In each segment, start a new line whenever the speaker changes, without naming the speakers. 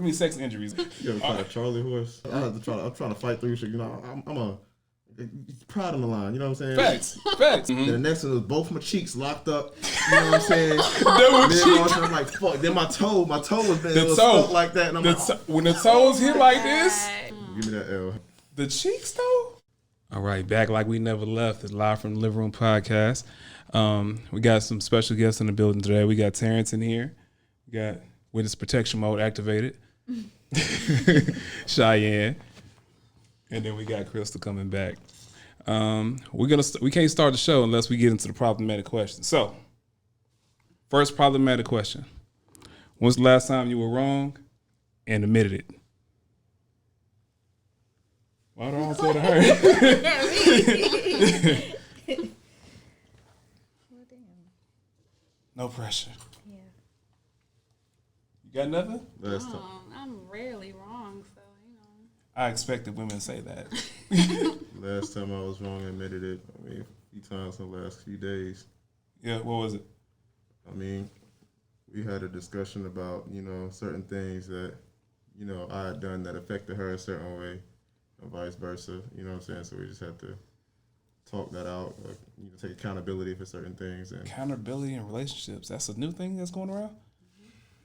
I mean, sex injuries.
You ever fight a Charlie horse? I'm trying to fight through shit. You know, I'm a pride on the line. You know what I'm saying?
Facts.
Mm-hmm. Then the next one was both my cheeks locked up. You know what I'm saying? I'm like, fuck. Then my toe was been stuck like that. And I'm like,
when the toes hit like this,
give me that L.
The cheeks though. All right, back like we never left. It's live from the Living Room Podcast. We got some special guests in the building today. We got Terrence in here. We got witness protection mode activated. Cheyenne, and then we got Crystal coming back. We can't start the show unless we get into the problematic question. So, first problematic question: when's the last time you were wrong and admitted it? Why don't I say to her?
Well, damn.
No pressure.
Yeah.
You got nothing?
I'm rarely wrong, so you know.
I expected women to say that.
Last time I was wrong, I admitted it. I mean, a few times in the last few days.
Yeah, what was it?
I mean, we had a discussion about, you know, certain things that, you know, I had done that affected her a certain way, and vice versa. You know what I'm saying? So we just had to talk that out, you know, take accountability for certain things. And
accountability in relationships. That's a new thing that's going around?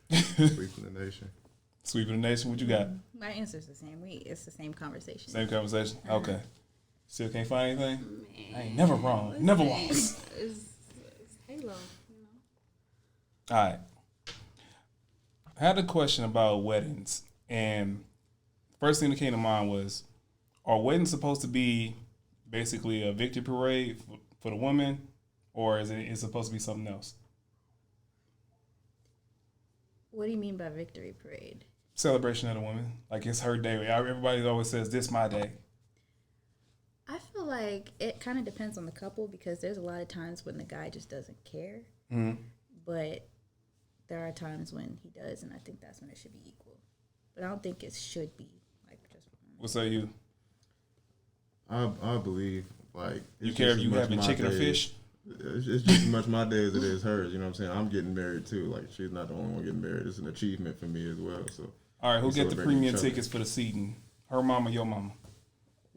sweeping the nation.
Sweeping the nation. What you got?
My answer's the same. It's the same conversation.
Same conversation? Okay. Still can't find anything?
Man,
I ain't never wrong. Never lost.
It's Halo, you know.
All right. I had a question about weddings, and first thing that came to mind was, are weddings supposed to be basically a victory parade for the woman, or is it supposed to be something else?
What do you mean by victory parade?
Celebration of the woman. Like, it's her day. Everybody always says, this my day.
I feel like it kind of depends on the couple because there's a lot of times when the guy just doesn't care.
Mm-hmm.
But there are times when he does, and I think that's when it should be equal. But I don't think it should be like just.
What say you?
I believe, like,
You care if you having chicken or fish?
It's just as much my day as it is hers. You know what I'm saying? I'm getting married too. Like, she's not the only one getting married. It's an achievement for me as well. So,
all right, who get the premium tickets for the seating? Her mama, your mama?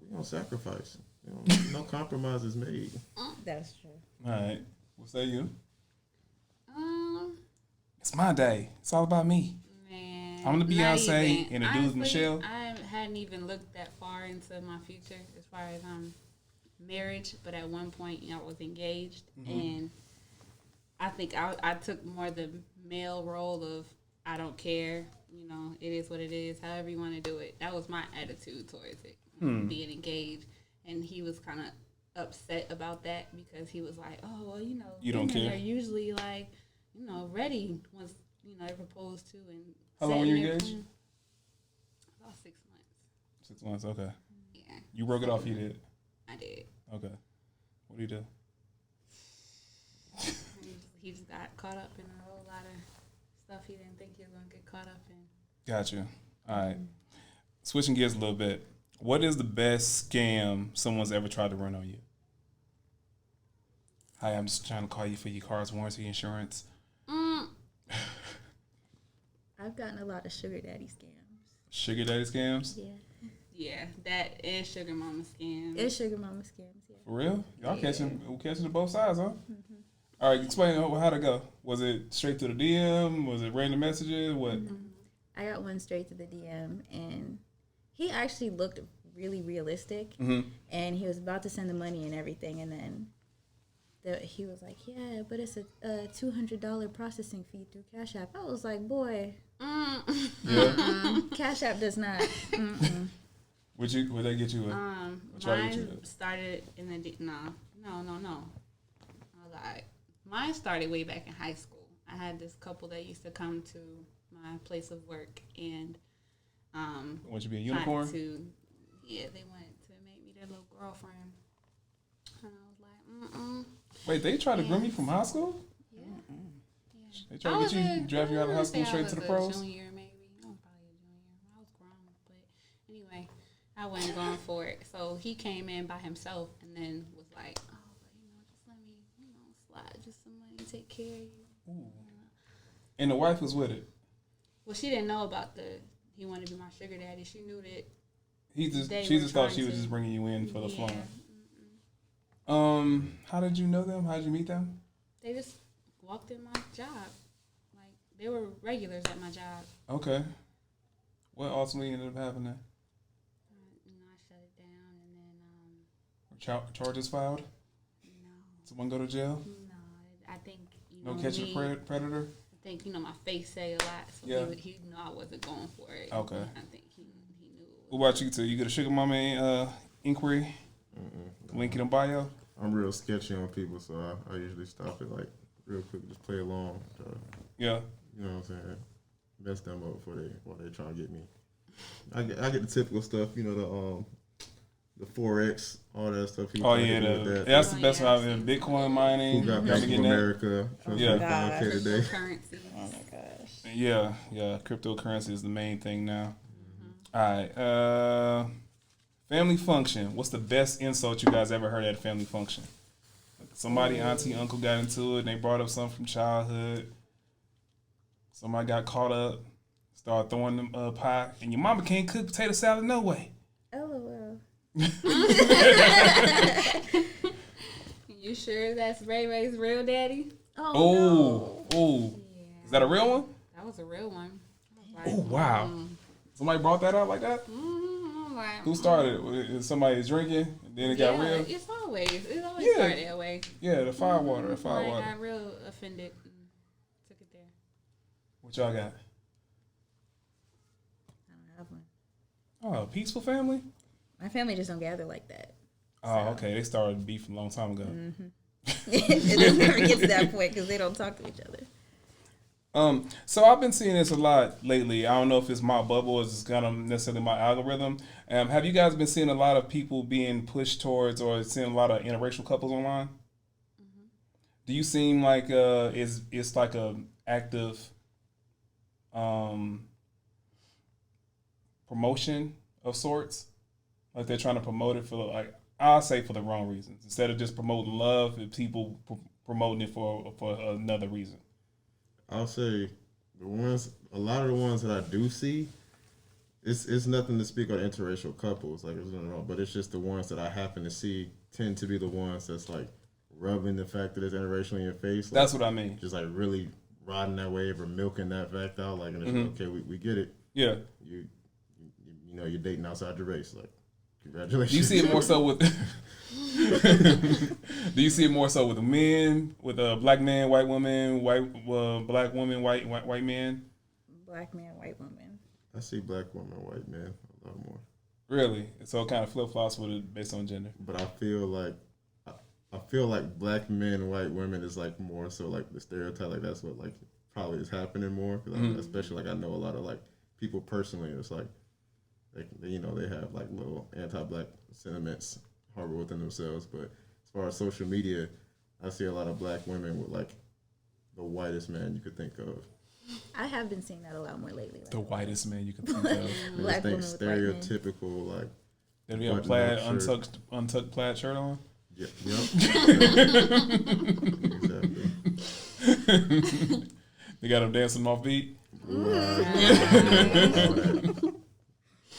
We gonna sacrifice. You know, no compromises made.
That's true.
All right, what say you? It's my day. It's all about me.
Man,
I'm the Beyonce and the dude's Michelle.
I hadn't even looked that far into my future as far as marriage, but at one point, I was engaged, and I think I took more the male role of I don't care, you know, it is what it is, however you want to do it. That was my attitude towards it, being engaged, and he was kind of upset about that because he was like, oh, well, you know,
you don't care.
They're usually like, you know, ready once, you know, they're proposed to. And
how long were you engaged?
About 6 months.
6 months, okay.
Yeah.
You broke it off, you did?
I did.
Okay. What do you do?
He just got caught up in a whole lot of stuff he didn't think he was going to get caught up in.
Gotcha. All right. Switching gears a little bit. What is the best scam someone's ever tried to run on you? Hi, I'm just trying to call you for your car's warranty insurance.
I've gotten a lot of sugar daddy scams.
Sugar daddy scams?
Yeah.
Yeah, that and sugar mama scams.
It's sugar mama scams, yeah.
For real? Y'all catching the both sides, huh? Mm-hmm. All right, explain how'd it go. Was it straight to the DM? Was it random messages? What?
I got one straight to the DM, and he actually looked really realistic, and he was about to send the money and everything, and then he was like, yeah, but it's a $200 processing fee through Cash App. I was like, boy, Cash App does not.
Would they get you?
Mine started in the no. I lied. Mine started way back in high school. I had this couple that used to come to my place of work and
want you to be a unicorn?
They wanted to make me their little girlfriend. And I was like,
Wait, they tried to groom you from high school?
Yeah.
They tried to get you, drive you out of high school straight to the pros?
Junior, maybe. I was probably a junior. I was grown, but anyway, I wasn't going for it. So he came in by himself and then was like, oh, but just let me, slide just some money, take care of you.
Ooh. And the wife was with it?
Well, she didn't know about he wanted to be my sugar daddy. She knew that.
She just thought she was just bringing you in for the fun. How did you know them? How did you meet them?
They just walked in my job. Like, they were regulars at my job.
Okay. What ultimately ended up happening?
I shut it down, and then
Charges filed?
no,
Someone go to jail?
no. I think
No catching predator?
I think my face say a lot, so
Yeah.
he knew I wasn't going for it.
Okay.
I think he knew.
What about you two? You get a sugar mama inquiry? Link in the bio?
I'm real sketchy on people, so I usually stop it like real quick, just play along.
Yeah.
You know what I'm saying? Mess them up while they trying to get me. I get the typical stuff, you know, the Forex, all that stuff.
That's the best one I've been. Bitcoin mining.
Who got Bank of America?
Yeah.
Today.
Currency.
Oh my gosh.
Yeah. Cryptocurrency is the main thing now. All right. Family function. What's the best insult you guys ever heard at a family function? Like somebody, auntie, uncle got into it, and they brought up something from childhood. Somebody got caught up, started throwing them pie, and your mama can't cook potato salad no way.
LOL.
You sure that's Ray Ray's real daddy?
Oh.
Yeah.
Is that a real one?
That was a real one.
Oh, wow. Somebody brought that out like that?
Like,
Who started it? Somebody drinking, and then it got real?
It's always
Yeah.
started that way.
Yeah, the fire water.
I got real offended and took it there.
What y'all got?
I don't have one.
Oh, peaceful family?
My family just don't gather like that.
Oh, okay. They started beef a long time ago.
It just never gets to that point because they don't talk to each other.
So I've been seeing this a lot lately. I don't know if it's my bubble or it's kind of necessarily my algorithm. Have you guys been seeing a lot of people being pushed towards or seeing a lot of interracial couples online? Do you seem like it's like a active promotion of sorts? Like they're trying to promote it for, like, I'll say for the wrong reasons. Instead of just promoting love, people promoting it for another reason.
I'll say a lot of the ones that I do see, it's nothing to speak on interracial couples, like there's nothing wrong, but it's just the ones that I happen to see tend to be the ones that's like rubbing the fact that it's interracial in your face. Like,
that's what I mean.
Just like really riding that wave or milking that fact out, like, and it's like, okay, we get it.
Yeah.
You know, you're dating outside your race, like, congratulations.
Do you see it more so with? Do you see it more so with men, with black man, white woman, black woman, white man?
Black man, white woman.
I see black women, white men a lot more.
Really? So it kind of flip flops with it based on gender.
But I feel like black men, white women is like more so like the stereotype. Like that's what like probably is happening more. Cause especially like I know a lot of like people personally. It's like they have like little anti-black sentiments harbor within themselves. But as far as social media, I see a lot of black women with like the whitest man you could think of.
I have been seeing that a lot more lately.
The whitest man you could think of.
Black women with white men.
Stereotypical, like.
Did we have a plaid, untucked plaid shirt on?
Yep. Exactly.
They got them dancing off beat.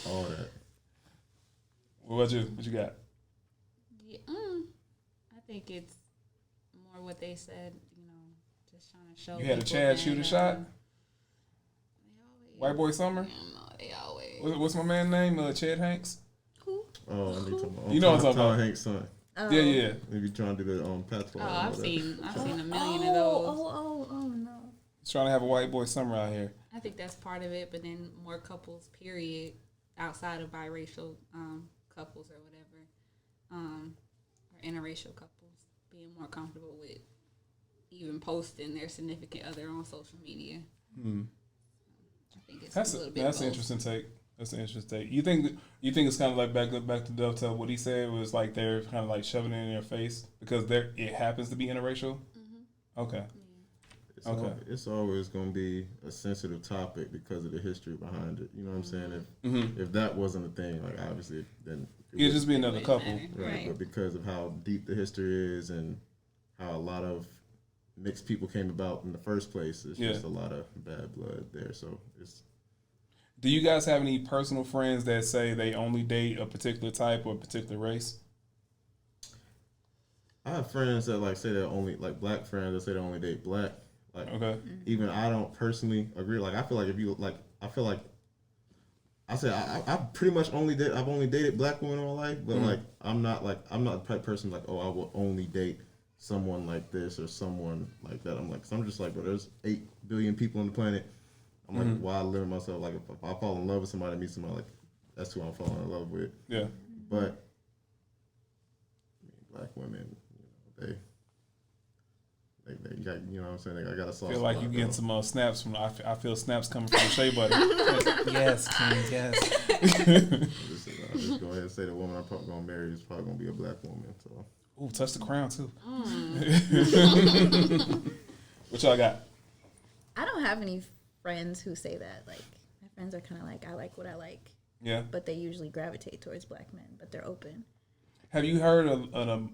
All that.
What about you? What you got?
Yeah, I think it's more what they said. Just trying to show.
You had a Chad shoot a shot. White Boy Summer.
No, they always.
What's my man's name? Chad Hanks.
Who?
Oh, I need to talk about.
You know what I'm talking about.
Hank's son.
Oh.
Yeah.
Maybe trying to do the patois.
Oh, I've seen a million of those.
Oh no.
He's trying to have a white boy summer out here.
I think that's part of it, but then more couples, period, outside of biracial couples or whatever, or interracial couples, being more comfortable with even posting their significant other on social media. I think it's a little bit.
That's an interesting take. That's an interesting take. You think it's kind of like back to dovetail what he said was like they're kind of like shoving it in their face because it happens to be interracial. Okay.
Yeah. It's always going to be a sensitive topic because of the history behind it. You know what I'm saying? If that wasn't a thing, like obviously then
it'd just be another couple,
right? But because of how deep the history is and how a lot of mixed people came about in the first place, it's just a lot of bad blood there. So it's.
Do you guys have any personal friends that say they only date a particular type or a particular race?
I have friends that like say they only like black friends that say they only date black. Like,
Okay.
even I don't personally agree. Like, I feel like if you like, I feel like I say I pretty much I've only dated black women all my life, but like I'm not the type of person like, oh, I will only date someone like this or someone like that. I'm like, so I'm just like, but there's 8 billion people on the planet. I'm like, why limit myself? Like, if I fall in love with somebody, meet somebody, like, that's who I'm falling in love with.
Yeah.
But I mean, black women, they you got, you know what I'm saying? I got a soft
I feel like
spot,
you getting
though.
some snaps from. I feel snaps coming from the Shea Butter. Yes, King. Yes.
Just go ahead and say the woman I'm probably gonna marry is probably gonna be a black woman. So.
Ooh, touch the crown too. What y'all got?
I don't have any friends who say that. Like, my friends are kind of like, I like what I like.
Yeah.
But they usually gravitate towards black men, but they're open.
Have you heard of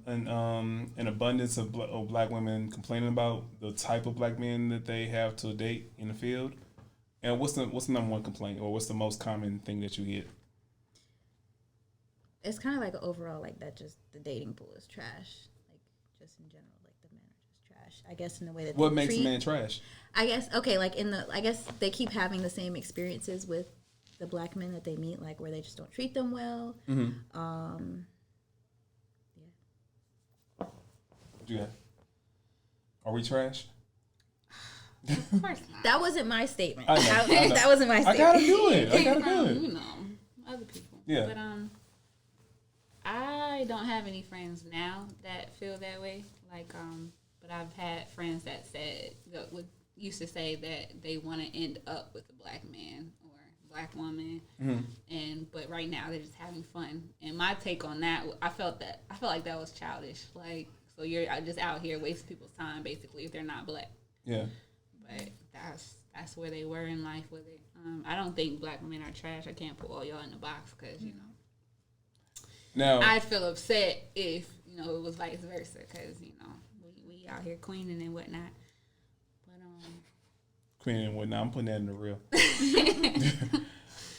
an abundance of black women complaining about the type of black men that they have to date in the field? And what's the number one complaint, or what's the most common thing that you get?
It's kind of like overall, like that. Just the dating pool is trash. Like, just in general, like the men are just trash. I guess in the way that
What
they
makes
treat,
a man trash?
I guess like I guess they keep having the same experiences with the black men that they meet, like where they just don't treat them well.
Mm-hmm. Yeah. Are we trash?
Of course not.
That wasn't my statement.
I know.
That wasn't my statement.
I gotta do it.
You know, other people.
Yeah.
But I don't have any friends now that feel that way. Like but I've had friends that used to say that they want to end up with a black man or black woman, but right now they're just having fun. And my take on that, I felt like that was childish. Like, so you're just out here wasting people's time basically if they're not black.
Yeah.
But that's where they were in life with it. I don't think black women are trash. I can't put all y'all in the box because
Now
I'd feel upset if it was vice versa because we out here queening and whatnot. But
Queen and whatnot, I'm putting that in the real.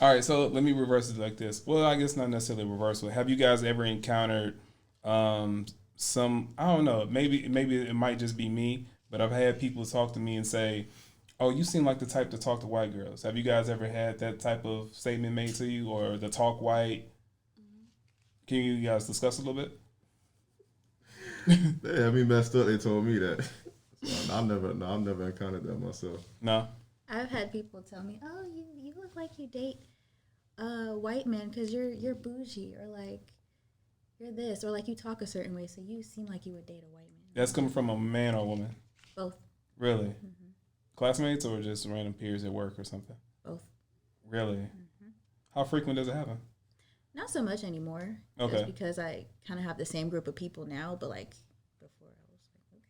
All right, so let me reverse it like this. Well, I guess not necessarily reversal. Have you guys ever encountered some? I don't know. Maybe it might just be me, but I've had people talk to me and say, "Oh, you seem like the type to talk to white girls." Have you guys ever had that type of statement made to you, or the talk white? Can you guys discuss a little bit?
They had me messed up. They told me that. So I've never encountered that myself.
No.
I've had people tell me, "Oh, you look like you date white men because you're bougie, or like you're this, or like you talk a certain way, so you seem like you would date a white man."
That's coming from a man or a woman?
Both.
Really? Mm-hmm. Classmates or just random peers at work or something?
Both.
Really? Mm-hmm. How frequent does it happen?
Not so much anymore.
Okay.
Just because I kind of have the same group of people now, but like before I was like, okay.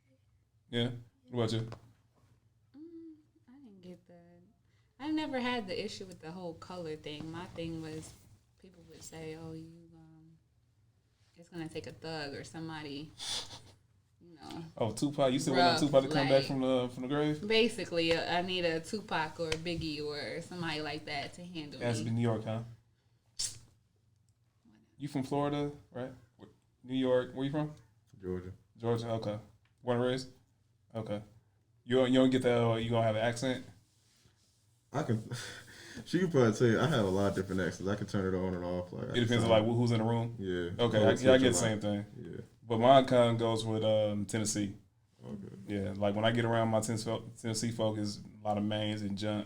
Yeah. What about you?
I didn't get that. I never had the issue with the whole color thing. My thing was people would say, "Oh, it's gonna take a thug or somebody."
Oh, Tupac! You still waiting on Tupac to come back from the grave?
Basically, I need a Tupac or a Biggie or somebody like that to handle me.
Has to be New York, huh? You from Florida, right? New York. Where you from?
Georgia.
Georgia. Okay. Born and raised. Okay. You don't get that? You gonna have an accent?
I can. She can probably tell you. I have a lot of different accents. I can turn it on and off. Like,
It depends on like who's in the room.
Yeah.
Okay. I get the same thing.
Yeah.
But mine kind of goes with Tennessee.
Okay.
Yeah, like when I get around my Tennessee folk, is a lot of mains and junk,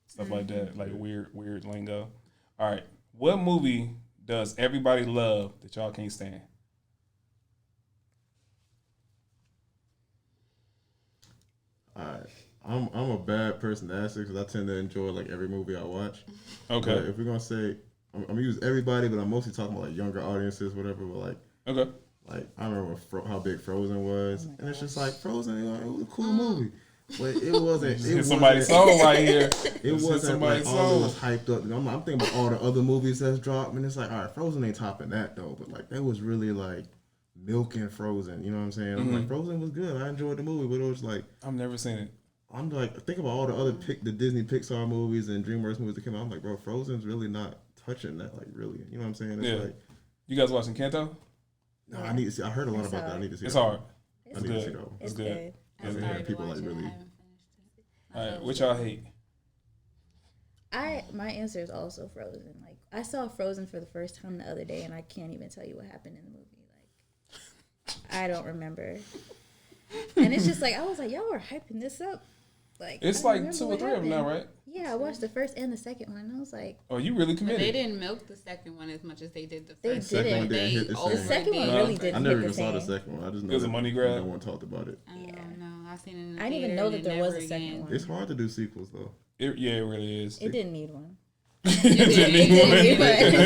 stuff like that, like weird lingo. All right, what movie does everybody love that y'all can't stand?
All right. I'm a bad person to ask because I tend to enjoy like every movie I watch.
Okay.
But if we're gonna say, I'm gonna use everybody, but I'm mostly talking about like younger audiences, whatever. But like,
okay.
Like, I remember how big Frozen was, and it's just like Frozen. It was a cool movie, but it wasn't. It
somebody's soul right here.
It wasn't like all it was hyped up. I'm thinking about all the other movies that's dropped, and it's like, all right, Frozen ain't topping that though. But like, that was really like milking Frozen. You know what I'm saying? I'm like, Frozen was good. I enjoyed the movie, but it was like,
I've never seen it.
I'm like, think about all the other the Disney Pixar movies and DreamWorks movies that came out. I'm like, bro, Frozen's really not touching that. Like, really, you know what I'm saying? It's like,
you guys watching Kanto?
no, I need to see. I heard a lot about that. I need to see.
It's
that
hard.
I need to see that one.
It's good.
I started
people like
watching,
really.
I haven't finished it.
All right, which y'all hate?
My answer is also Frozen. Like I saw Frozen for the first time the other day, and I can't even tell you what happened in the movie. Like I don't remember. And it's just like I was like, y'all are hyping this up. Like
it's like 2 or 3 of them now, right?
Yeah, I watched the first and the second one. And I was like,
oh, you really
But
committed.
they didn't milk the second one as much as they did the
They
first.
didn't.
One didn't hit the
the second one really didn't.
I never
hit
even
the
saw the
same.
second one. I just know
It was a money grab.
No one talked about it.
I don't know. I seen it in the
I didn't even
theater
know
and
that there
then
was
never
a second
again.
one.
It's hard to do sequels though.
It really is.
It didn't need one.
It didn't
It didn't need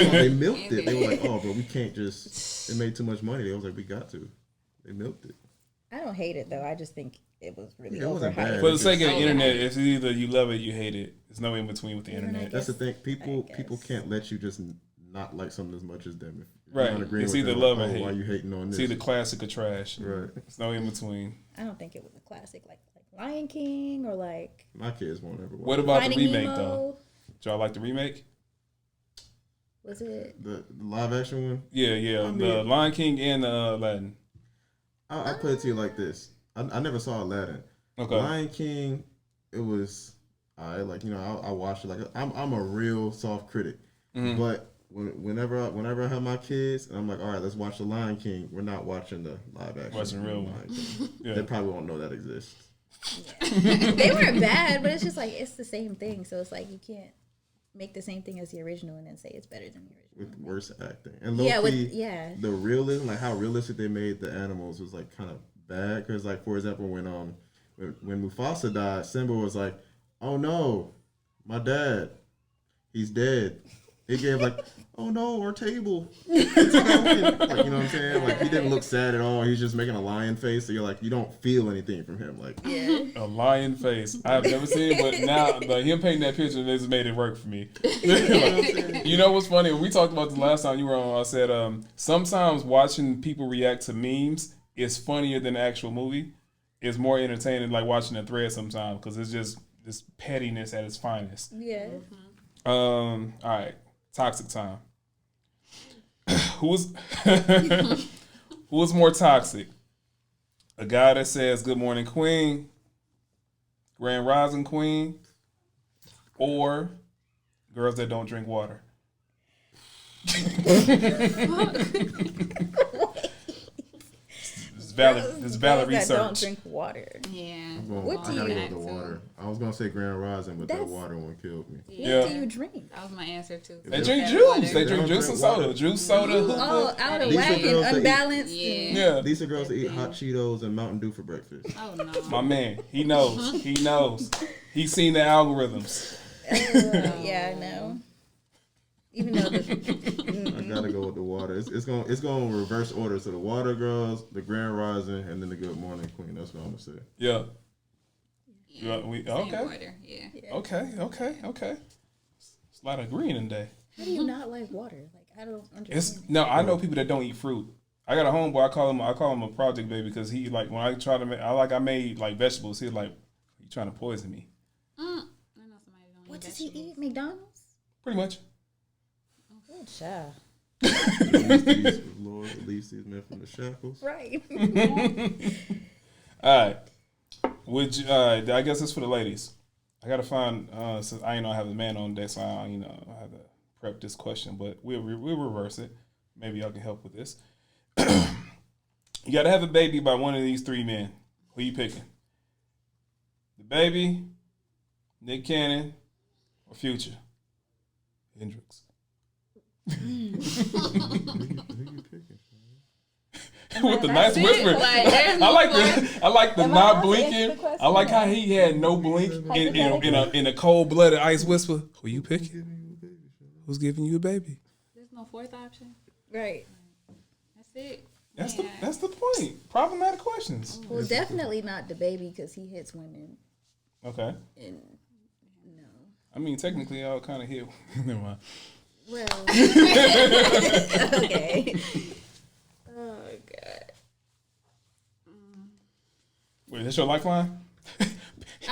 one.
They milked it. They were like, oh, bro, we can't just. It made too much money. They was like, we got to. They milked it.
I don't hate it though. I just think it was really
Yeah, it wasn't bad.
overhyped.
For the sake of the
Oh,
internet,
yeah.
it's either you love it, you hate it. There's no in between with the internet.
That's the thing.
I
People
guess.
can't let you just not like something as much as them. If
Right.
you're not agreeing
It's
with
either
them,
love
like,
or hate.
Why you hating on
It's
this?
either classic or trash.
Right.
There's no in between.
I don't think it was a classic like Lion King or like
My kids won't ever watch.
What about
Finding
the remake
Nemo.
though? Did y'all like the remake?
Was it?
the live action one.
Yeah.
I
The
mean-
Lion King and Aladdin.
I'll put it to you like this. I never saw Aladdin.
Okay.
Lion King, it was like I watched it like I'm a real soft critic,
Mhm.
but whenever I have my kids and I'm like, all right, let's watch the Lion King. We're not watching the live action.
Watching the real one.
Lion King.
Yeah.
They probably won't know that exists.
They weren't bad, but it's just like it's the same thing. So it's like you can't make the same thing as the original and then say it's better than the original.
With worse acting and
Yeah,
low-key, the realism, like how realistic they made the animals was like kind of bad. Because like for example, when Mufasa died, Simba was like, "Oh no, my dad, he's dead." He gave like, "Oh no, our table." It's like, you know what I'm saying? Like he didn't look sad at all. He's just making a lion face. So you're like, you don't feel anything from him. Like
A lion face. I've never seen it, but now like, him painting that picture has made it work for me. Like, you know what's funny? When we talked about this last time you were on, I said sometimes watching people react to memes is funnier than the actual movie. It's more entertaining, like watching a thread sometimes because it's just this pettiness at its finest.
Yeah.
All right, toxic time. Who's more toxic? A guy that says "Good morning, Queen," Grand Rising Queen, or girls that don't drink water? It's valid
Girls that don't
research.
drink water.
Yeah.
What
I
do
gotta
you-
go with the water. I was gonna say Grand Rising, but that
That's-
water one killed me.
Yeah.
What do you drink?
That was my answer too.
They drink
That
juice.
water.
They drink juice and soda. Juice, soda,
Oh,
hookah.
out of
These are
whack and
girls that eat-
unbalanced.
Yeah.
Yeah.
These are girls that eat hot Cheetos and Mountain Dew for breakfast.
Oh no.
My man, he knows. He knows. He's seen the algorithms.
Yeah, I know. Even though
I gotta go with the water. It's going reverse order. So the water girls, the Grand Rising, and then the Good Morning Queen. That's what I'm gonna say.
Yeah.
Yeah.
We,
Same
okay.
order. Yeah.
Okay. It's a lot of green today.
how do you not like water? Like I don't understand.
I know people that don't eat fruit. I got a homeboy. I call him a project baby because he like when I try to make I made like vegetables. He's like, you trying to poison me?
I know somebody don't
What
eat
does he
vegetables.
eat? McDonald's?
Pretty much.
Good job.
Lord, release these men from the shackles.
Right.
All right. I guess it's for the ladies. I gotta find. Since I have a man on deck, so I have to prep this question. But we'll reverse it. Maybe y'all can help with this. You gotta have a baby by one of these 3 men. Who you picking? The baby, Nick Cannon, or Future? Hendrix.
Who you picking?
With the nice
That's it.
whisper.
Like, there's
I like the
Am I
not
allowed to answer
blinking.
the question?
I like how he had no blink in a cold blooded ice whisper. Who you picking? Who's giving you a baby?
There's no fourth option.
Right.
That's it.
That's the point. Problematic questions.
Well, definitely not the baby because he hits women.
Okay.
And no.
I mean, technically, I'll kind of hit. Never mind.
Well. Okay. Oh God.
Wait, that's your lifeline?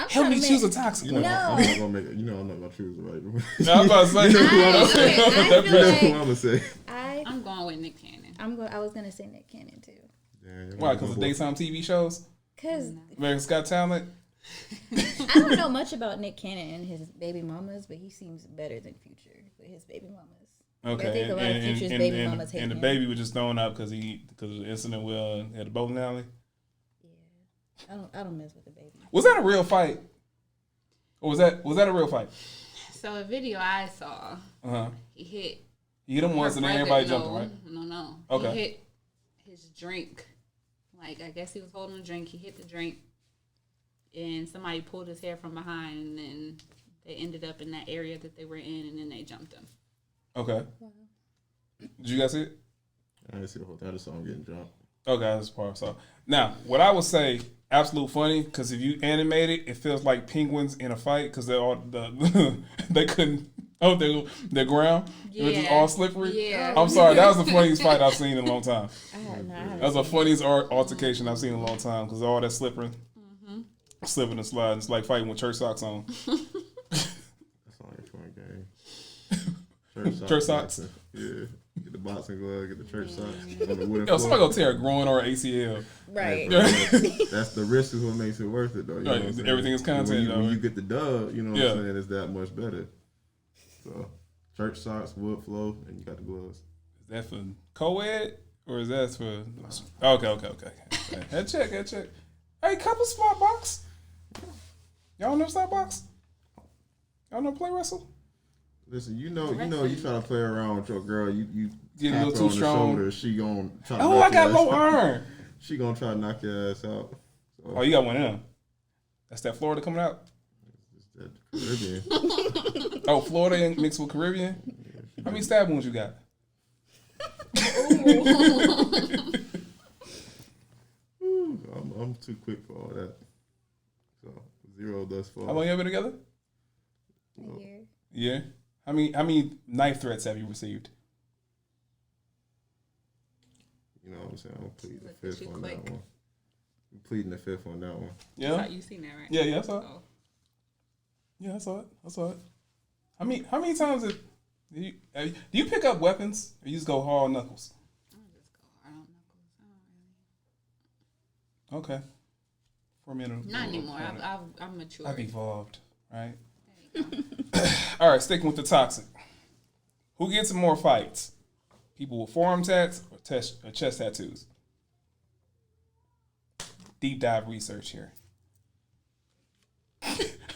I'm
Help
trying
me
to
choose a
make-
toxic
You
one.
know,
No.
I'm not gonna make it. You know, I'm not gonna choose the right one.
No, I was about to say.
I feel
That's what
like
I'm gonna say.
I'm going with Nick Cannon.
I was gonna say Nick Cannon too.
Yeah,
Why? Because of daytime TV shows?
Cause
America's Got Talent?
I don't know much about Nick Cannon and his baby mamas, but he seems better than Future with his baby mamas.
Okay.
I think a lot of Future's baby mamas hate
and the
him.
baby was just thrown out because of the incident at the bowling alley?
Yeah, I don't mess with the baby.
Was that a real fight? Or was that a real fight?
So a video I saw,
Uh-huh.
he hit.
He hit him once and then
her
everybody
brother-
jumped him, right?
No.
Okay.
He hit his drink. Like, I guess he was holding a drink. He hit the drink. And somebody pulled his hair from behind. And then they ended up in that area that they were in. And then they jumped him.
Okay. Did you guys see it?
I didn't see the whole thing. I just saw him getting jumped.
Okay, that's part. So now, what I would say, absolute funny, because if you animate it, it feels like penguins in a fight because they're all they couldn't hold their ground. It was just all slippery.
Yeah.
I'm sorry, that was the funniest fight I've seen in a long time.
I haven't
That was the
seen
funniest altercation I've seen in a long time because all that slipping and sliding. It's like fighting with church socks on.
That's only a fun game.
Church socks?
boxing. Yeah. Get the boxing glove, get the church socks. On the wooden
Yo, somebody
floor.
gonna tear a groin or an ACL.
it. Right.
That's the risk is what makes it worth it, though. You know
Right,
what I'm saying?
everything is content,
When
though.
you get the dub, you know what
Yeah.
I'm saying, it's that much better. So, church socks, wood flow, and you got the gloves.
Is that for co-ed or is that for? Okay. Head check. Hey, couple smart box. Y'all know smart box? Y'all know play wrestle?
Listen, you try to play around with your girl, you
Get a
tap
little
her
too
on the
strong.
shoulder, she gonna try to
Oh,
knock
I got
your
low
ass out.
iron.
She gonna try to knock your ass out. So,
Oh, you got one of them. That's that Florida coming out.
it's that Caribbean.
Oh, Florida mixed with Caribbean. How many stab wounds you got?
I'm too quick for all that. So 0 thus far.
How long y'all been together?
A year.
Yeah. How many knife threats have you received?
You know what I'm saying? I'm pleading the
Look at
fifth
you
on
quick.
that one. I'm pleading the fifth on that one.
Yeah.
You seen that, right?
Yeah, I saw it.
Oh.
Yeah, I saw it. How many times do you pick up weapons or you just go hard knuckles?
I'll just go hard on knuckles. I don't really.
Okay. For a minute.
Not anymore. I'm mature.
I've evolved, right?
There you go.
All right, sticking with the toxic. Who gets in more fights? People with forearm tats or chest tattoos? Deep dive research here.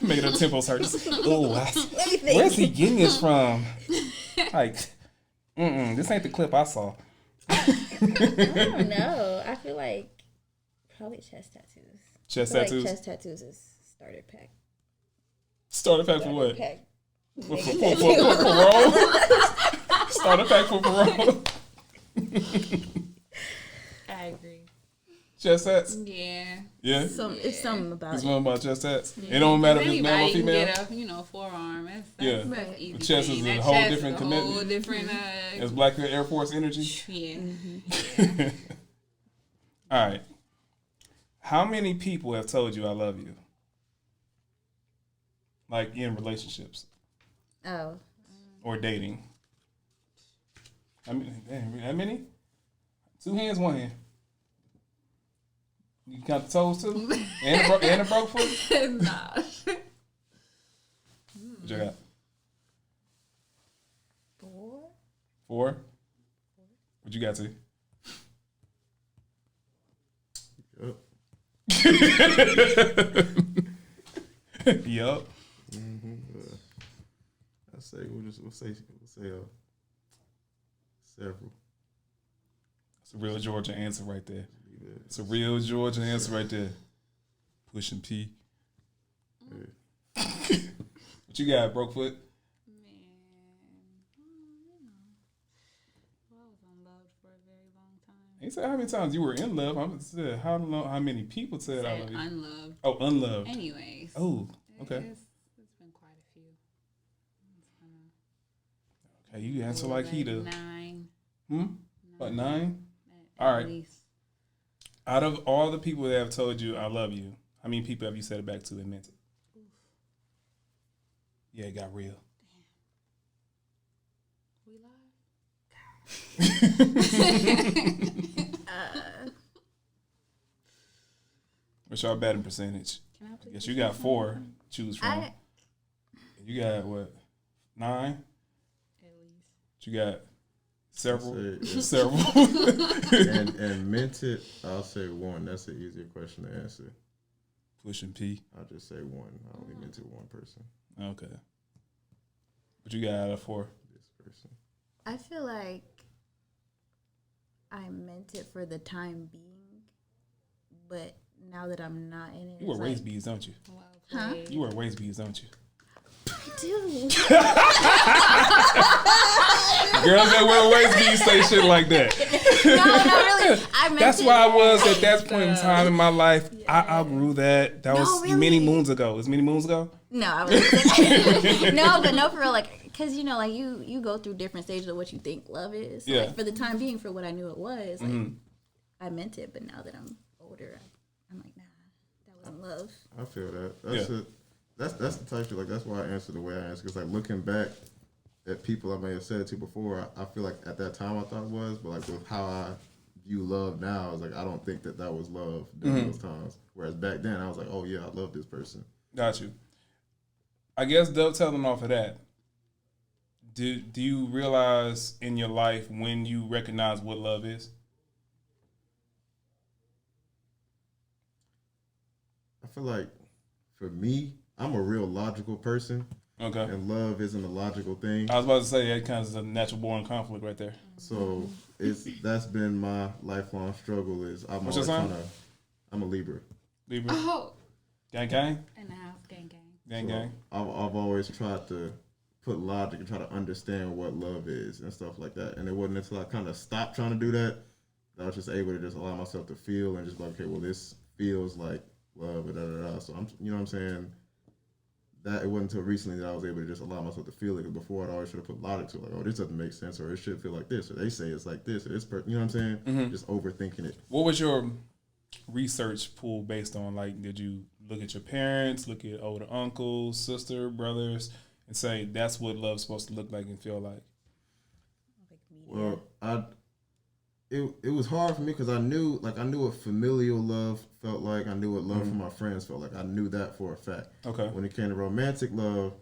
Making her temples hurt. Oh, where's he getting this from? Like, this ain't the clip I saw.
I don't know. I feel like probably chest tattoos.
Chest
I feel
tattoos?
Like chest tattoos is starter pack.
Starter pack for
Starter
what?
pack.
For parole? Starter pack for parole?
I agree.
Chest tats?
Yeah.
Yeah?
It's something about
It's
it.
one about chest tats. It don't matter if it's male or
Anybody can
female.
get a forearm. That's
Yeah.
that's easy
The chest
thing.
is a
That
whole
chest
different
is a whole
commitment.
different.
It's Black Air Force energy.
Yeah.
All right. How many people have told you I love you? Like in relationships
Oh,
or dating? I mean, damn, that many? 2 hands, 1 hand. You count the toes too? And a broke foot?
Nah.
What you got?
4.
4? What you got, T?
Yup.
Yup.
I say we'll say several.
It's a real Georgia answer right there.
Leave it.
It's a real Georgia answer right there. Pushing P.
Yeah.
What you got, Brokefoot?
Man, I was unloved for a very long time.
He said how many times you were in love. I'm said how long? How many people said I love
Said
you?
unloved.
Oh, unloved.
Anyways.
Oh, okay.
It's been quite a few. It's
Okay, you answer like he does.
9.
What, 9?
At
All right.
least.
Out of all the people that have told you I love you, how many people have you said it back to and meant it? Yeah, it got real.
We live?
What's your batting percentage?
Can I
I
please?
guess you got 4 to choose from. You got what? 9?
At least.
You got several.
Say, yeah.
Several.
and minted, I'll say 1. That's an easier question to answer.
Pushing P.
I'll just say 1. I only minted 1 person.
Okay. What you got out of 4?
This person.
I feel like I meant it for the time being, but now that I'm not in it,
You wear
it's
waist
like,
beads, don't you?
Well
Huh?
played.
You wear waist beads, don't you?
dude.
Girls that wear waist beads say shit like that.
No, not really. I meant
That's
it.
why I was at that point in time in my life. I outgrew that. That
No,
was
really?
many moons ago. It was many moons ago?
No, I wasn't. No, for real, like, because, you know, like, you go through different stages of what you think love is. So,
Yeah.
like, for the time being, for what I knew it was, like, I meant it, but now that I'm older, I'm like, nah, that wasn't love.
I feel that. That's
Yeah.
it. That's the type of, like, that's why I answer the way I answer. Because, like, looking back at people I may have said it to before, I feel like at that time I thought it was, but, like, with how I view love now, I was like, I don't think that was love during those times. Whereas back then, I was like, oh, yeah, I love this person.
Got you. I guess dovetailing off of that, do you realize in your life when you recognize what love is?
I feel like, for me, I'm a real logical person,
Okay.
and love isn't a logical thing.
I was about to say that kind of is a natural born conflict right there.
So that's been my lifelong struggle. Is I'm
What's your
always
sign?
trying to. I'm a Libra.
Libra.
Oh,
Gang gang?
in the house, gang, gang.
Gang
So
gang.
I've always tried to put logic and try to understand what love is and stuff like that. And it wasn't until I kind of stopped trying to do that I was just able to just allow myself to feel and just be like, okay, well, this feels like love, da da da. So I'm, you know what I'm saying? That it wasn't until recently that I was able to just allow myself to feel it. Because before, I'd always should have put logic to it, like, oh, this doesn't make sense, or it should feel like this, or they say it's like this, or this person, you know what I'm saying? Just overthinking it.
What was your research pool based on? Like, did you look at your parents, look at older uncles, sister, brothers, and say that's what love's supposed to look like and feel like?
Well, it was hard for me because I knew what familial love felt like. I knew what love from my friends felt like. I knew that for a fact.
Okay.
When it came to romantic love,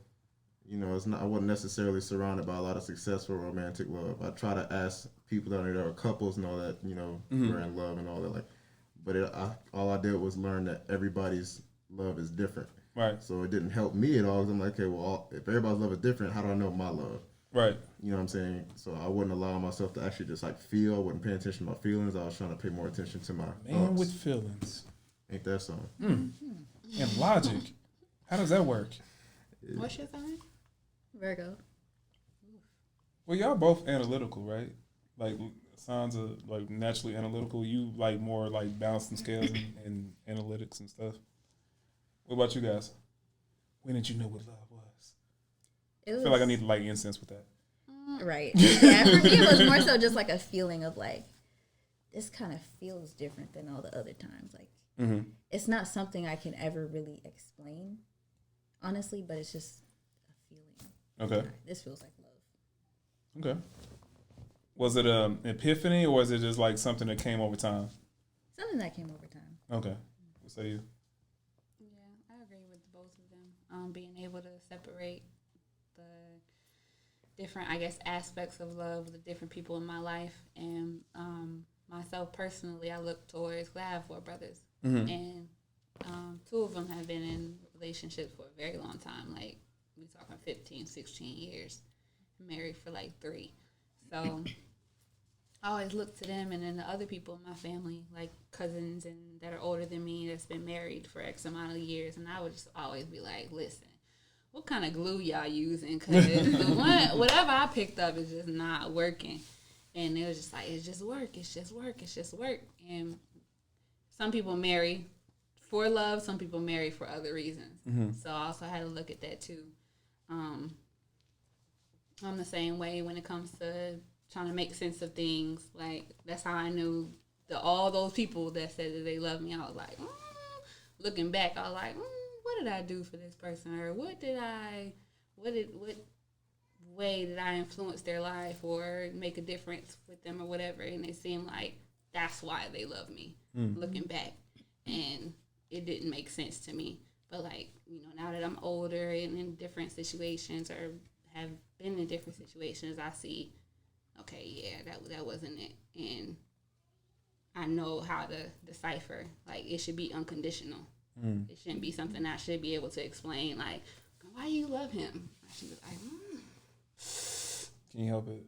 you know, I wasn't necessarily surrounded by a lot of successful romantic love. I try to ask people that are couples and all that, you know, who are in love and all that. Like, but all I did was learn that everybody's love is different.
Right.
So it didn't help me at all. Cause I'm like, okay, well, if everybody's love is different, how do I know my love?
Right.
You know what I'm saying? So I wouldn't allow myself to actually just like feel. I wasn't paying attention to my feelings. I was trying to pay more attention to my
Man
thoughts.
with feelings
Ain't that something?
and logic. How does that work?
What's your sign?
Virgo.
Well, y'all both analytical, right? Like signs are like naturally analytical. You like more like balancing scales and analytics and stuff. What about you guys? When did you know what love was?
It was,
I feel like I need to light incense with that.
Right. Yeah, for me, it was more so just like a feeling of like, this kind of feels different than all the other times. Like, it's not something I can ever really explain, honestly, but it's just a feeling.
Okay.
This feels like love.
Okay. Was it an epiphany or was it just like something that came over time?
Something that came over time.
Okay. What say you?
Yeah, I agree with both of them. Being able to separate the different, I guess, aspects of love, the different people in my life, and myself personally, I look towards, because I have 4 brothers, and 2 of them have been in relationships for a very long time, like we talking 15, 16 years, married for like 3. So I always look to them, and then the other people in my family, like cousins and that are older than me, that's been married for X amount of years, and I would just always be like, listen, what kind of glue y'all using? Because whatever I picked up is just not working. And it was just like, it's just work, it's just work, it's just work. And some people marry for love, some people marry for other reasons. So I also had to look at that too. I'm the same way when it comes to trying to make sense of things. Like, that's how I knew all those people that said that they love me. I was like, looking back, I was like, what did I do for this person? Or what what way did I influence their life or make a difference with them or whatever, and it seemed like that's why they love me. Looking back, and it didn't make sense to me. But like, you know, now that I'm older and in different situations or have been in different situations, I see, okay, yeah, that wasn't it, and I know how to decipher. Like, it should be unconditional. It shouldn't be something I should be able to explain. Like, why you love him? I should be like,
Can you help it?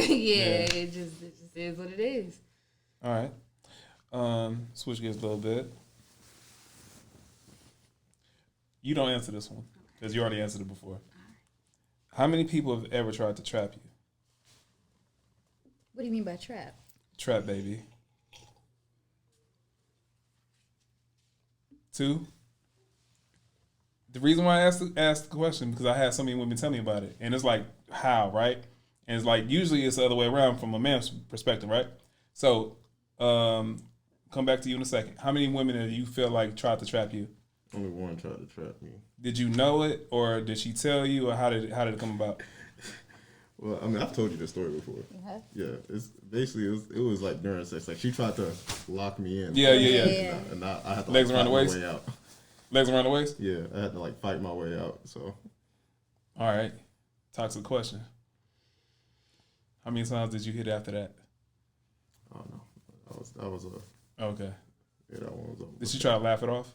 yeah, it just is what it is.
All right. Switch gears a little bit. You don't answer this one because you already answered it before. How many people have ever tried to trap you?
What do you mean by trap?
Trap baby. 2. The reason why I asked the question because I had so many women tell me about it, and it's like how, right? And it's like usually it's the other way around from a man's perspective, right? So, come back to you in a second. How many women do you feel like tried to trap you?
Only one tried to trap me.
Did you know it, or did she tell you, or how did it come about?
Well, I mean, I've told you this story before.
Uh-huh.
Yeah, it's basically it was like during sex. Like she tried to lock me in.
Yeah.
And I had to
Legs
like,
around the
fight
waist?
my way out.
Legs around the waist?
Yeah, I had to like fight my way out. So.
All right. Toxic question. How many times did you hit after that?
I don't know. That was a.
Okay.
Yeah, that one was over.
Did she try to laugh it off?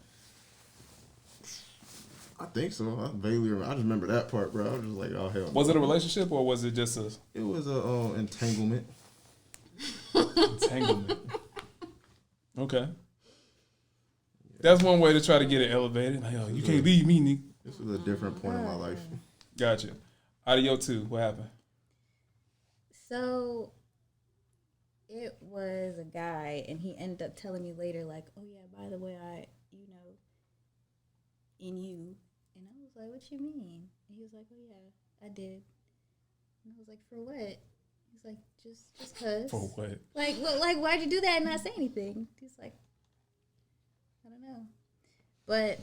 I think so. I vaguely remember. I just remember that part, bro. I was just like, oh hell.
Was it a relationship or was it just a
It was a entanglement.
entanglement? Okay. That's one way to try to get it elevated. Like, oh, you can't leave me, nigga.
This was a different point in my life.
Gotcha. Out of your 2, what happened?
So it was a guy, and he ended up telling me later, like, oh yeah, by the way, in you. And I was like, what you mean? And he was like, oh yeah, I did. And I was like, for what? He's like, just cause.
For what?
Like, well, like, why'd you do that and not say anything? He's like, I don't know. But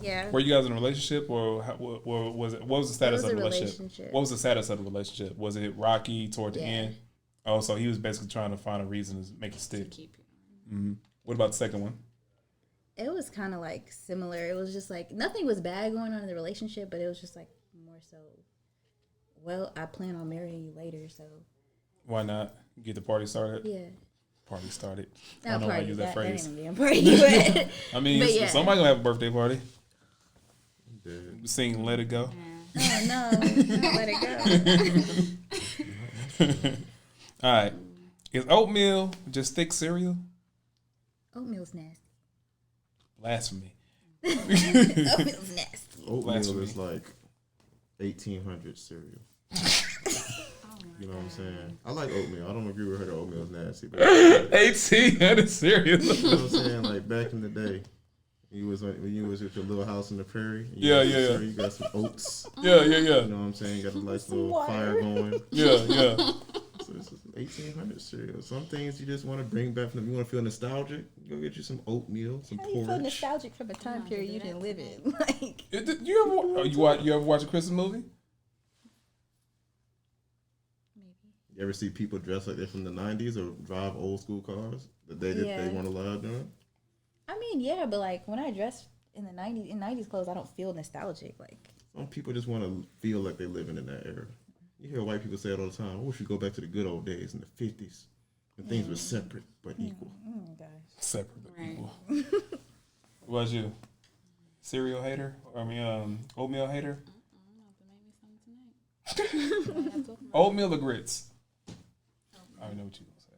yeah.
Were you guys in a relationship, or was it? What was the status of the
relationship.
What was the status of the relationship? Was it rocky toward the
Yeah.
end? Oh, so he was basically trying to find a reason to make it stick.
Keep it.
Mm-hmm. What about the second one?
It was kind of like similar. It was just like nothing was bad going on in the relationship, but it was just like more so. Well, I plan on marrying you later, so.
Why not get the party started?
Yeah.
Party started. I
Not
don't know why I
party.
use
That
phrase.
ain't a damn party. But,
I mean,
but yeah.
somebody gonna have a birthday party.
Dead.
Sing "Let It Go."
Oh no! Don't let it go.
All right. Is oatmeal just thick cereal?
Oatmeal's nasty.
Blasphemy.
Oatmeal's nasty.
Oatmeal
Blasphemy.
is like 1800 cereal. You know what I'm saying? I like oatmeal. I don't agree with her that oatmeal is nasty. But
1800 cereal.
you know what I'm saying? Like back in the day, when you was at your little house in the prairie.
Yeah.
You got some oats.
Yeah.
You know what I'm saying? You got a nice little fire going.
Yeah.
So this is 1800 cereal. Some things you just want to bring back from them. You want to feel nostalgic? Go get you some oatmeal, some
How do you feel
porridge.
nostalgic from a time period you didn't live in? Like,
You ever watch a Christmas movie?
You ever see people dress like they're from the 90s or drive old school cars that they weren't allowed doing?
I mean, yeah, but like when I dress in the 90s clothes, I don't feel nostalgic. Like,
Some people just want to feel like they're living in that era. You hear white people say it all the time. I wish we go back to the good old days in the 50s when things were separate but equal.
gosh.
Separate but
Right.
equal. What about you? Cereal hater? Oatmeal hater? Oatmeal or grits? I don't know what you're gonna say.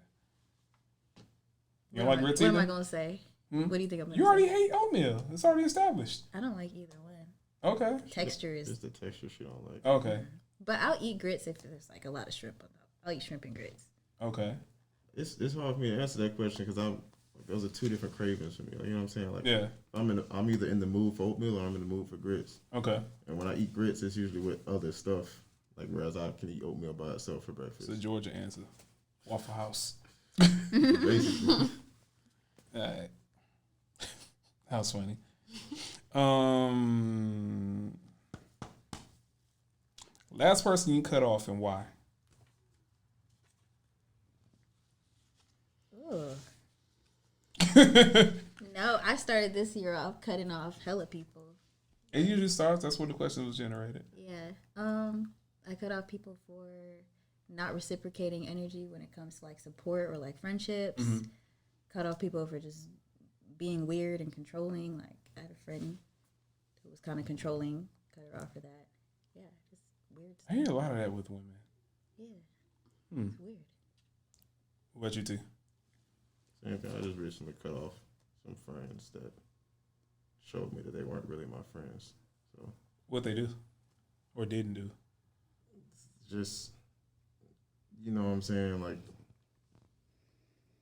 You don't like grits
What
either?
am I gonna say?
Hmm?
What do you think I'm gonna
You already
say?
hate oatmeal. It's already established.
I don't like either one.
Okay.
Texture
It's
is,
the texture she don't like.
Okay.
but I'll eat grits if there's like a lot of shrimp on them. I'll eat shrimp and grits.
Okay.
It's hard for me to answer that question because those are two different cravings for me. Like, you know what I'm saying? Like,
Yeah.
I'm either in the mood for oatmeal or I'm in the mood for grits.
Okay.
And when I eat grits, it's usually with other stuff. Like whereas I can eat oatmeal by itself for breakfast.
It's a Georgia answer. Waffle House.
Basically.
All right. That was funny. Last person you cut off and why?
Ugh. No, I started this year off cutting off hella people.
It usually starts. That's where the question was generated.
Yeah. I cut off people for not reciprocating energy when it comes to like support or like friendships.
Mm-hmm.
Cut off people for just being weird and controlling. Like I had a friend who was kind of controlling. Cut her off for that. Yeah, just weird
I
stuff.
hear a lot of that with women.
Yeah, it's weird.
What you do?
Same thing. I just recently cut off some friends that showed me that they weren't really my friends. So
What they do or didn't do?
just, you know what I'm saying? Like,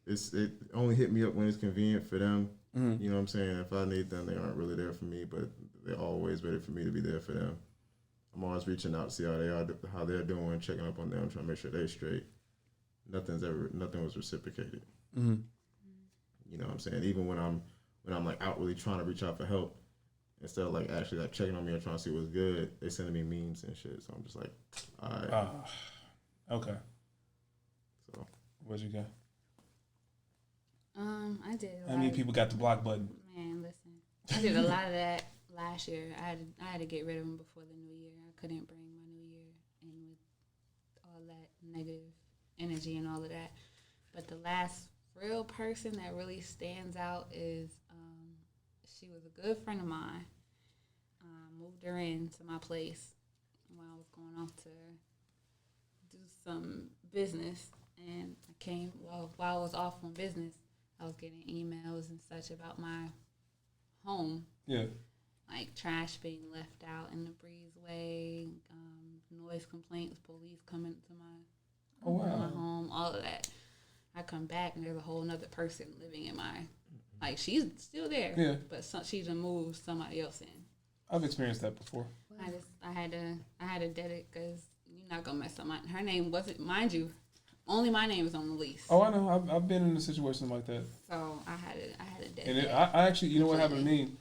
it only hit me up when it's convenient for them.
Mm-hmm.
You know what I'm saying? If I need them, they aren't really there for me, but they're always ready for me to be there for them. I'm always reaching out to see how they're doing, checking up on them, trying to make sure they're straight. Nothing was reciprocated.
Mm-hmm.
You know what I'm saying? Even when I'm like out really trying to reach out for help, instead of like actually like checking on me and trying to see what's good, they sending me memes and shit. So I'm just like, all right.
Okay.
So
What you got?
I did.
How many people got the block button?
Man, listen, I did a lot of that last year. I had to get rid of them before the new year. I couldn't bring my new year in with all that negative energy and all of that. But the last real person that really stands out is she was a good friend of mine. Moved her into my place when I was going off to do some business, and I came while I was off on business. I was getting emails and such about my home.
Yeah.
Like trash being left out in the breezeway, noise complaints, police coming to my home, all of that. I come back and there's a whole nother person living in my, like she's still there,
Yeah.
but she done moved somebody else in.
I've experienced that before.
I had to dead it because you're not gonna mess up her name wasn't, mind you, only my name is on the lease.
Oh, I know. I've been in a situation like that.
So I had to dead
And
it.
I actually, you know what happened to me?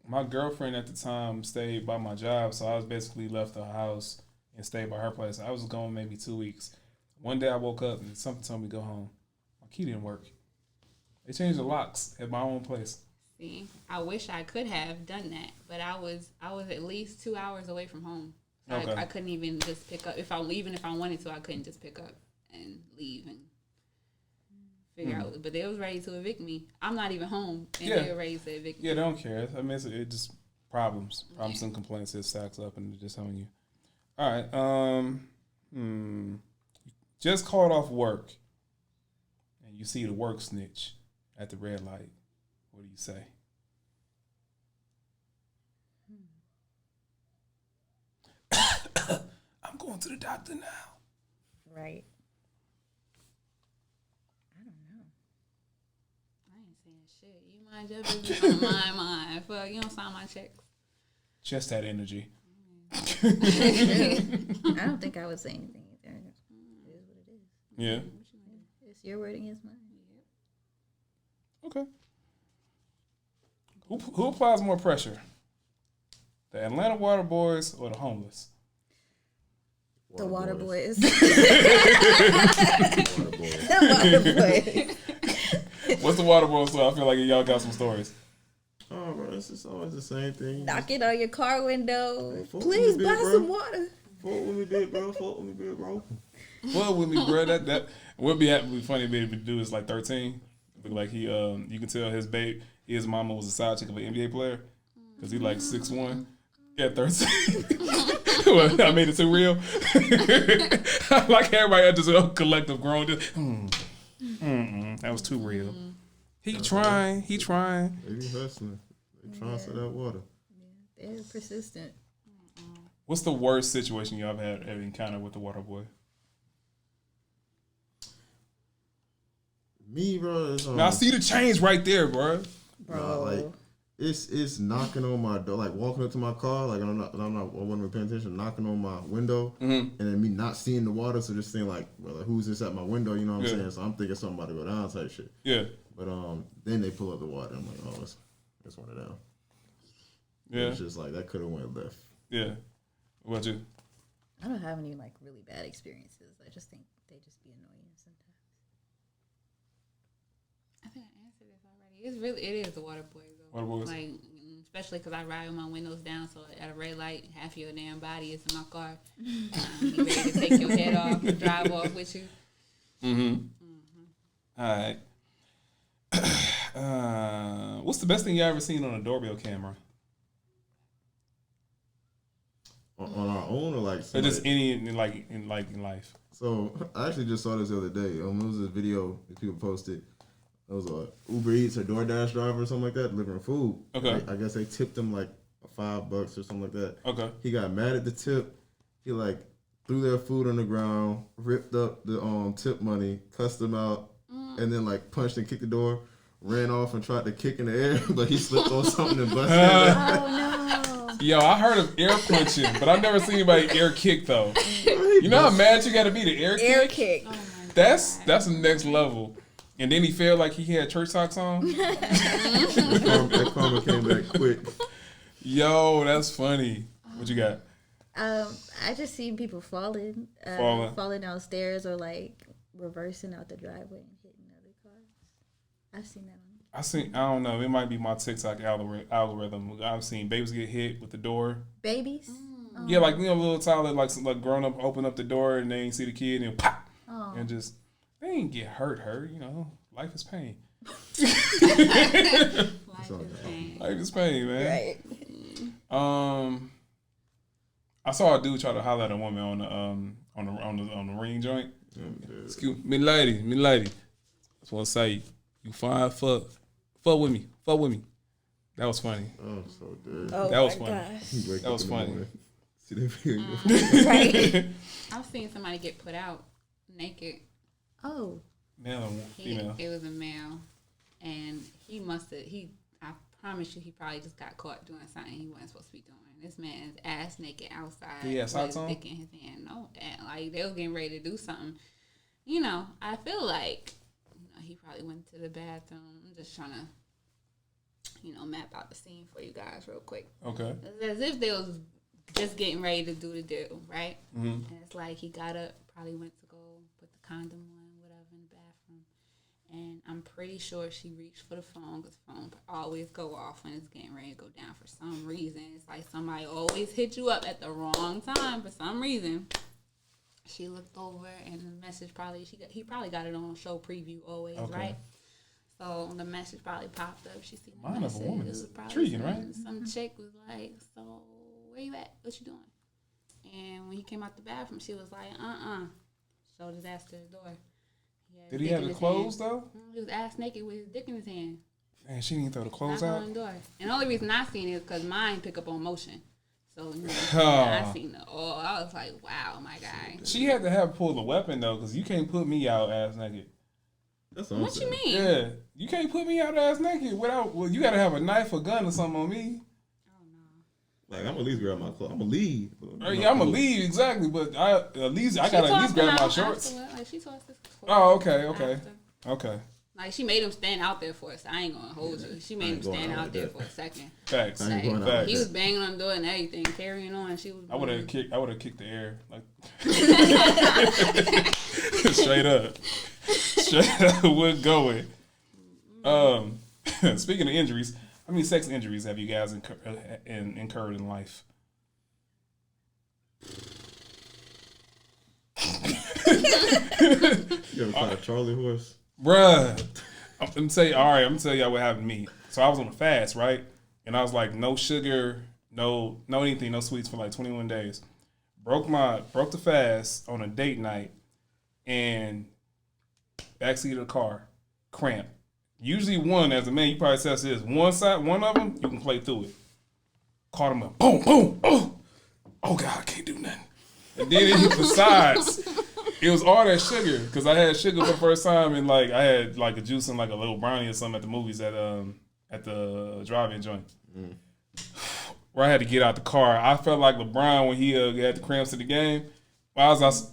My girlfriend at the time stayed by my job, so I was basically left the house and stayed by her place. I was gone maybe 2 weeks. One day I woke up and something told me to go home. My key didn't work. They changed the locks at my own place.
See, I wish I could have done that, but I was at least 2 hours away from home. So
Okay.
I couldn't even just pick up. If I wanted to, I couldn't just pick up and leave and figure out. But they was ready to evict me. I'm not even home, and they were ready to evict me.
Yeah, they don't care. I mean, it just problems and complaints. It stacks up and it's just on you. All right. Just called off work, and you see the work snitch at the red light. What do you say? I'm going to the doctor now.
Right. I don't know.
I ain't saying shit. You mind your business? I mind mine. Fuck, you don't sign my checks.
Just that energy.
I don't think I would say anything either. It is what it is.
Yeah.
It's your word against mine.
Okay. Who applies more pressure? The Atlanta Water Boys or the homeless?
The water boys.
Water boys.
The water boys.
What's the Water Boys story? I feel like y'all got some stories.
Oh, bro, it's just always the same thing.
Knock it on your car window.
Hey, fuck
Please
with me,
buy
big bro.
some water.
Fuck with me, big bro. Fuck with me, big bro.
Well, with me, bro, that would be funny to be able to do is like 13. Look like he you can tell his mama was a side chick of an NBA player because he like 6'1". Yeah, 13. Well, I made it too real. Like everybody else, just a collective groan. Just, that was too real. He trying.
They be hustling. They trying to sell that water.
Yeah, they're persistent.
What's the worst situation y'all have ever encountered with the water boy?
Me, bro.
Now I see the change right there, bro.
Bro.
Like it's knocking on my door, like walking up to my car, like I wasn't paying attention, knocking on my window, and then me not seeing the water, so just saying like, well, like, who's this at my window? You know what I'm saying? So I'm thinking something about to go down type shit.
Yeah.
But then they pull up the water. I'm like, oh, it's one of them.
Yeah.
It's just like that could have went left.
Yeah. What about you?
I don't have any like really bad experiences. I just think they just be annoying sometimes.
I think I answered this already. It is the water boys though.
Water boys.
Like, especially because I ride with my windows down, so at a red light, half your damn body is in my car. You ready to take your head off and drive off with you.
All right. What's the best thing you ever seen on a doorbell camera?
On our own or like
Or
somebody?
just any in life?
So I actually just saw this the other day. It was a video that people posted. It was a Uber Eats or DoorDash driver or something like that delivering food.
Okay.
I guess they tipped him like $5 or something like that.
Okay.
He got mad at the tip. He like threw their food on the ground, ripped up the tip money, cussed them out, and then like punched and kicked the door. Ran off and tried to kick in the air, but he slipped on something and busted.
Oh no!
Yo, I heard of air punching, but I've never seen anybody air kick though. You know how mad you got to be to air kick?
Air kick.
Oh my
That's
God.
the next level. And then he felt like he had church socks on.
That karma came back quick.
Yo, that's funny. What you got?
I just seen people falling downstairs or like reversing out the driveway and hitting other cars. I've seen that on.
I don't know. It might be my TikTok algorithm. I've seen babies get hit with the door.
Babies.
Yeah, like little Tyler, like grown up, open up the door and they ain't see the kid and pop, and just they ain't get hurt. Life is pain.
Life is pain.
Life is pain, man.
Right.
I saw a dude try to holler at a woman on the ring joint. Excuse me, lady. That's what I say. You fine, fuck with me. That was funny.
Oh, so good.
Oh
That was
my
funny.
gosh.
That was funny.
See that video?
Right.
I've seen somebody get put out naked.
Oh.
Male and female.
It was a male, and I promise you, he probably just got caught doing something he wasn't supposed to be doing. This man is ass naked outside.
He had socks on?
Dick in his hand. No, and like they was getting ready to do something. You know, I feel like he probably went to the bathroom. I'm just trying to, map out the scene for you guys real quick.
Okay.
It's as if they was just getting ready to do the deal, right?
Mm-hmm.
And it's like he got up, probably went to go put the condom on, whatever, in the bathroom. And I'm pretty sure she reached for the phone because the phone always go off when it's getting ready to go down for some reason. It's like somebody always hit you up at the wrong time for some reason. She looked over and the message he probably got it on show preview always,
Okay.
right? So the message probably popped up. She seen the
Mind of a
message.
woman
It
is
was probably
intriguing, right?
Some chick was like, "So where you at? What you doing?" And when he came out the bathroom, she was like, showed his ass to the door.
Did he have the clothes though?
He was ass naked with his dick in his hand.
Man, she didn't throw the clothes
Knocked
out.
on the door. And the only reason I seen it is because mine pick up on motion. So
Oh.
I seen it all. I was like, wow, my guy.
She had to have pulled a weapon though, because you can't put me out ass naked.
That's what I'm
What you
saying.
mean?
Yeah, you can't put me out ass naked without. Well, you got to have a knife or gun or something on me.
Like I'm at least grab my clothes. I'm gonna leave.
Yeah, I'm gonna leave exactly, but I gotta at least grab my shorts.
Like she tossed this.
Oh, okay.
After. Like she made him stand out there for us. I ain't gonna hold you. She made him stand out there for a second.
Facts.
I ain't going out
Like,
like
he was
that.
banging on the door and everything, carrying on. She was.
I would have kicked the air like straight up, would going. Speaking of injuries, how many sex injuries have you guys incurred in life?
You ever caught a Charlie horse?
Bruh, I'm gonna tell y'all what happened to me. So I was on a fast, right? And I was like, no sugar, no anything, no sweets for like 21 days. Broke the fast on a date night, and backseat of the car, cramp. Usually one, as a man, you probably says this. One of them, you can play through it. Caught him up, boom, boom, oh God, I can't do nothing. And then it hit the sides. It was all that sugar, because I had sugar for the first time, and like I had like a juice and like a little brownie or something at the movies at the drive-in joint. Where I had to get out the car. I felt like LeBron when he had the cramps in the game. I looked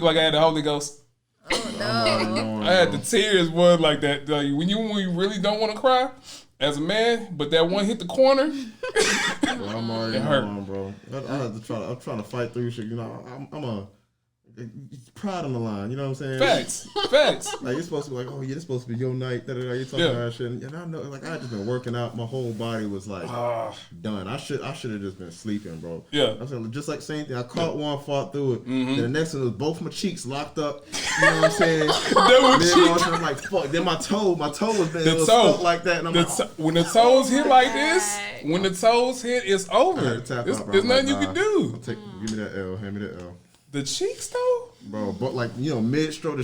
like I had the Holy Ghost.
Oh no!
I had the tears, boy, like that. Like, when you really don't want to cry as a man, but that one hit the corner.
Bro, I'm already
It hurt.
on, bro. I had to try. I'm trying to fight through shit. You know, I'm a pride on the line. You know what I'm saying?
Facts.
Like you're supposed to be like, oh yeah, this supposed to be your night. You're talking about shit, and I know, like I had just been working out. My whole body was like done. I should have just been sleeping, bro.
Yeah.
I'm saying just like same thing. I caught one, fought through it. Then the next one was both my cheeks locked up. You know what I'm saying? Then I'm like, fuck. Then my toe was been stuck like that. And I'm like,
when the toes hit like this, when the toes hit, it's over. There's nothing you can do.
Give me that L. Hand me that L.
The cheeks though,
bro. But like mid stroke,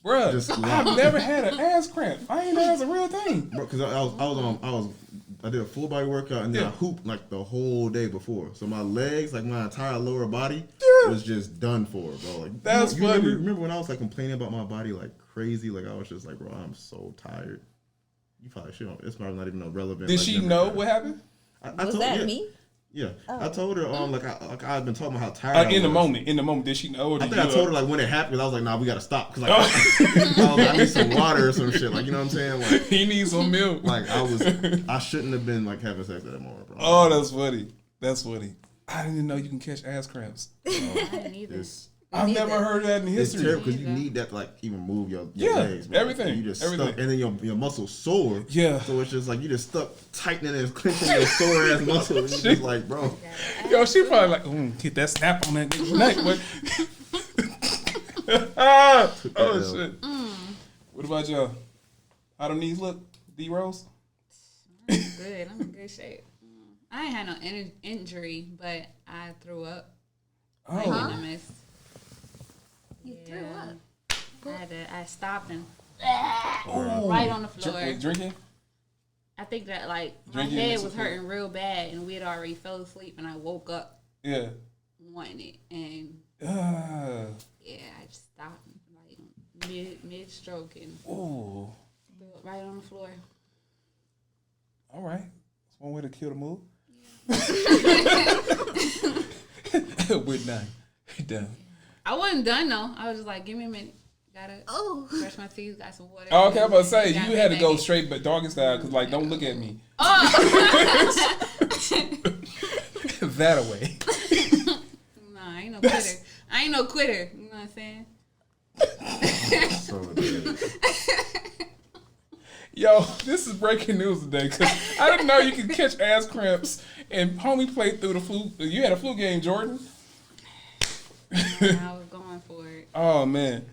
bruh. I've never had an ass cramp. I ain't know that's a real thing,
bro. Because I did a full body workout and then I hooped like the whole day before. So my legs, like my entire lower body, was just done for, bro. Like
that's funny.
Remember when I was like complaining about my body like crazy? Like I was just like, bro, I'm so tired. You probably should. It's probably not even relevant.
Did she know what happened?
Was that me?
Yeah, I told her I've been talking about how tired. I was.
In the moment, did she know? Or did
I think I told her like when it happened. I was like, nah, we gotta stop because I need some water or some shit. Like you know what I'm saying? Like
he needs some milk.
Like I shouldn't have been like having sex at that moment, bro.
Oh, that's funny. That's funny. I didn't even know you can catch ass cramps.
I didn't either.
I've never heard that in history.
It's terrible because you need that to like even move your legs, bro.
Everything.
You just
everything.
Stuck, and then your muscles sore.
Yeah.
So it's just like you just stuck tightening and clenching your sore ass muscle. And you just like, bro.
Yo, she probably like, get that snap on that nigga's neck. Oh shit. What about y'all? How them knees look, D Rose?
Good. I'm in good shape. I ain't had no injury, but I threw up. Like in the mist.
You threw up.
I stopped and right on the floor.
Drinking?
I think that like my head was hurting real bad, and we had already fell asleep, and I woke up.
Yeah.
Wanting it, and I just stopped like mid stroke and threw it right on the floor.
All right, that's one way to kill the move. We're done.
I wasn't done though. I was just like, give me a minute. Gotta brush my teeth. Got some water.
Oh, okay, I'm about to say you had to go straight, but doggy style, because like, don't look at me. That away.
No, I ain't no quitter. I ain't no quitter. You know what I'm saying?
So
Yo, this is breaking news today because I didn't know you could catch ass cramps. And homie played through the flu. You had a flu game, Jordan.
I was going for it.
Oh man,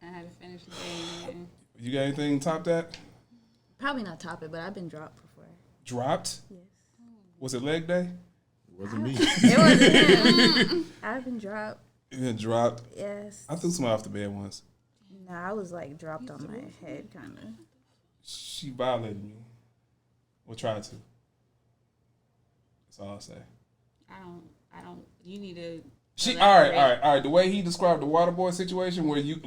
I had to finish the game. Man.
You got anything to top that?
Probably not top it, but I've been dropped before.
Dropped?
Yes.
Was it leg day?
It wasn't me.
It wasn't him. I've been dropped.
You been dropped?
Yes.
I threw somebody off the bed once.
Nah, I was like dropped on my head, kind of.
She violated me. Or tried to. That's all I'll say.
I don't. You need to.
All right. The way he described the water boy situation, where you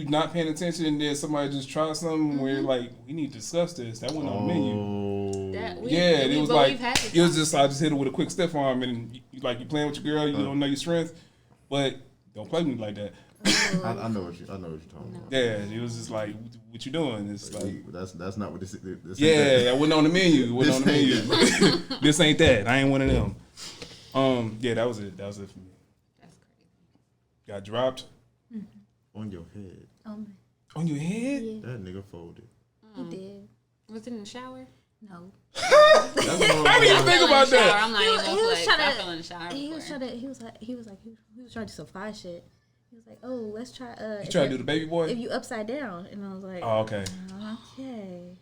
not paying attention, and then somebody just tried something where you're like, we need to discuss this. That wasn't on the menu. It was just I just hit it with a quick stiff arm, and you playing with your girl, you don't know your strength, but don't play with me like that.
I know what you're talking about.
Yeah, it was just like, what you doing? It's like
that's not what this
that wasn't on the menu. This ain't that. I ain't one of them. Yeah, that was it. That was it for me.
That's crazy.
Got dropped
on your head.
On your head?
Yeah.
That nigga folded.
He did.
Was it in the shower?
No.
I didn't even think about that.
I'm not even gonna flex. I fell in the shower.
He was trying to some fly shit. He was like, "Oh, let's try."
You try to do the baby boy?
If you upside down, and I was like,
"Oh, okay."
Okay.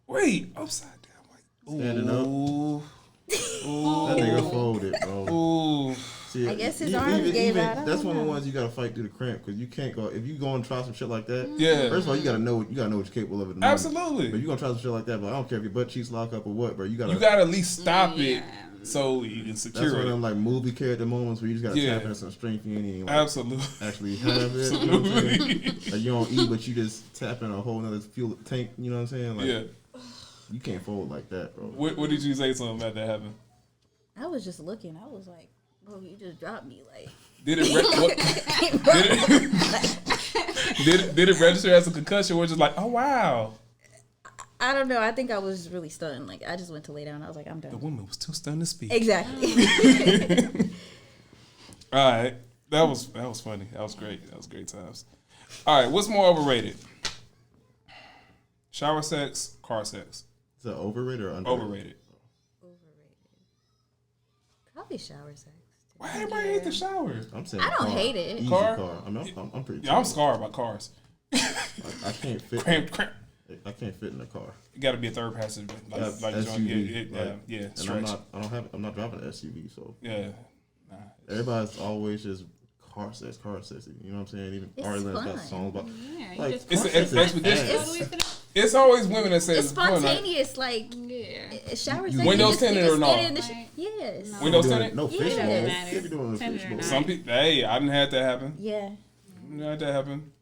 Wait, upside down, like
standing up.
Ooh.
That nigga folded, bro.
Ooh.
See, I guess his arms gave out.
That's one of the ones you gotta fight through the cramp because you can't go if you go and try some shit like that.
Yeah.
First of all, you gotta know what you're capable of.
Absolutely.
But you gonna try some shit like that, but I don't care if your butt cheeks lock up or what, bro. You gotta
at least stop it so you can secure
that's
it.
one of them like movie character moments where you just gotta tap into some strength you ain't even
absolutely
actually have it. You know what I'm saying? Like you don't eat, but you just tap in a whole nother fuel tank. You know what I'm saying? Like, you can't fold like that, bro.
What did you say something about that happened?
I was just looking. I was like, "Bro, you just dropped me." Like,
did it register as a concussion, or just like, oh wow?
I don't know. I think I was really stunned. Like, I just went to lay down. I was like, I'm
The
done.
woman was too stunned to speak.
Exactly.
All right. That was funny. That was great. That was great times. All right. What's more overrated? Shower sex, car sex.
Is that overrated or underrated?
Overrated.
Probably shower sex.
Why everybody hate the shower?
I'm saying
I don't
car.
hate it.
Easy
Car?
car. I mean, I'm pretty.
Yeah, I'm scarred by cars.
I can't fit.
Cramp.
I can't fit in a car.
It got to be a third passenger. Like
SUV,
yeah,
And
stretch.
I'm not driving an SUV, so
Yeah. Nah.
everybody's always just car sex. You know what I'm saying? Even
It's
Arlen's got
fun.
songs about
Yeah, you
like
just
It's
car
an
sex is
expedition.
ass.
It's always women that say
It's
fun, right?
spontaneous. Like,
yeah.
shower sex.
Windows
you just-
tinted
you
or
just
no?
get in the
Right.
yes.
No.
Windows
Doing
tinted?
No fish
Yeah.
balls.
Matter.
Can't be doing the
Tinted
fish
or
balls.
not.
Some people, hey, I didn't have that happen.
Yeah.
I didn't have that happen.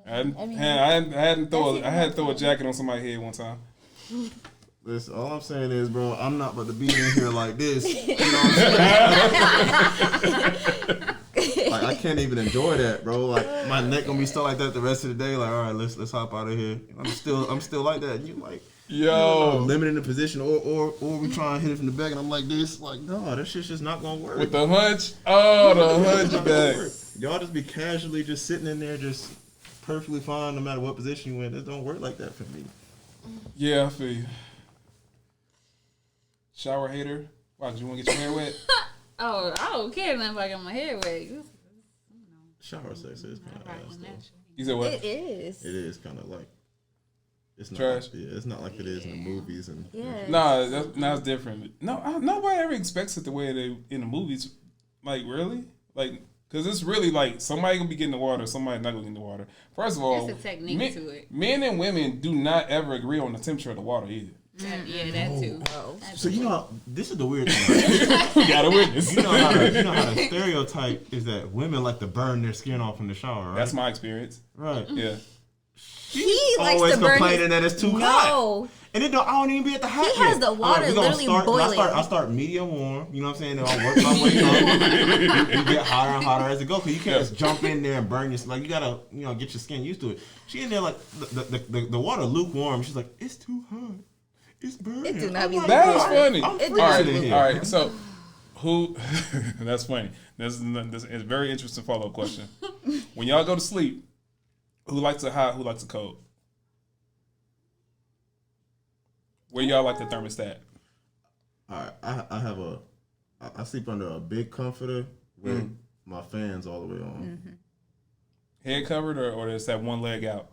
I
mean,
had to throw
that's
I had to throw a jacket on somebody's head one time.
Listen, all I'm saying is, bro, I'm not about to be in here like this. You know what I'm saying? Like, I can't even enjoy that, bro. Like, my neck gonna be stuck like that the rest of the day. Like, all right, let's hop out of here. I'm still like that. And you like,
Yo,
limiting the position, or we try and hit it from the back, and I'm like this. Like, no, that shit's just not gonna work.
with the hunch. Oh, the hunch back.
Y'all just be casually just sitting in there, just perfectly fine, no matter what position you in. It don't work like that for me.
Yeah, I feel you. Shower hater. Why? 'Cause you want to get your hair wet?
Oh, I don't care nothing if I got my hair wet.
Shower sex is kind of ass, though.
You said what?
It is.
It is kind of like it's not
Trash.
Like, yeah, it's not like it is in the movies and
Yeah.
Nah, that's different. No, nobody ever expects it the way they in the movies. Like really, like because it's really like somebody gonna be getting the water, somebody not gonna get in the water. First of all,
There's a technique to it.
Men and women do not ever agree on the temperature of the water either.
Yeah, that too.
Oh.
So you know, this is the weird thing.
We got a witness.
You know how the stereotype is that women like to burn their skin off in the shower, right?
That's my experience.
right.
Yeah.
He likes
Always
to burn
complaining
his,
that it's too hot.
No.
And then I don't even be at the hot
He has
yet.
the water
we gonna
literally
start,
boiling.
I start medium warm. You know what I'm saying? Then I work my way up. You get hotter and hotter as it goes. Cause you can't just jump in there and burn your. Like you gotta, get your skin used to it. She in there like the water lukewarm. She's like, it's too hot. It's burning.
It do not be
I'm like,
That is
lukewarm.
funny.
I'm
All
freezing
right,
in here.
all right. So, who? That's funny. This is a very interesting follow up question. When y'all go to sleep, who likes it hot? Who likes it cold? Where y'all like the thermostat?
All right, I sleep under a big comforter with my fans all the way on.
Head covered or is that one leg out?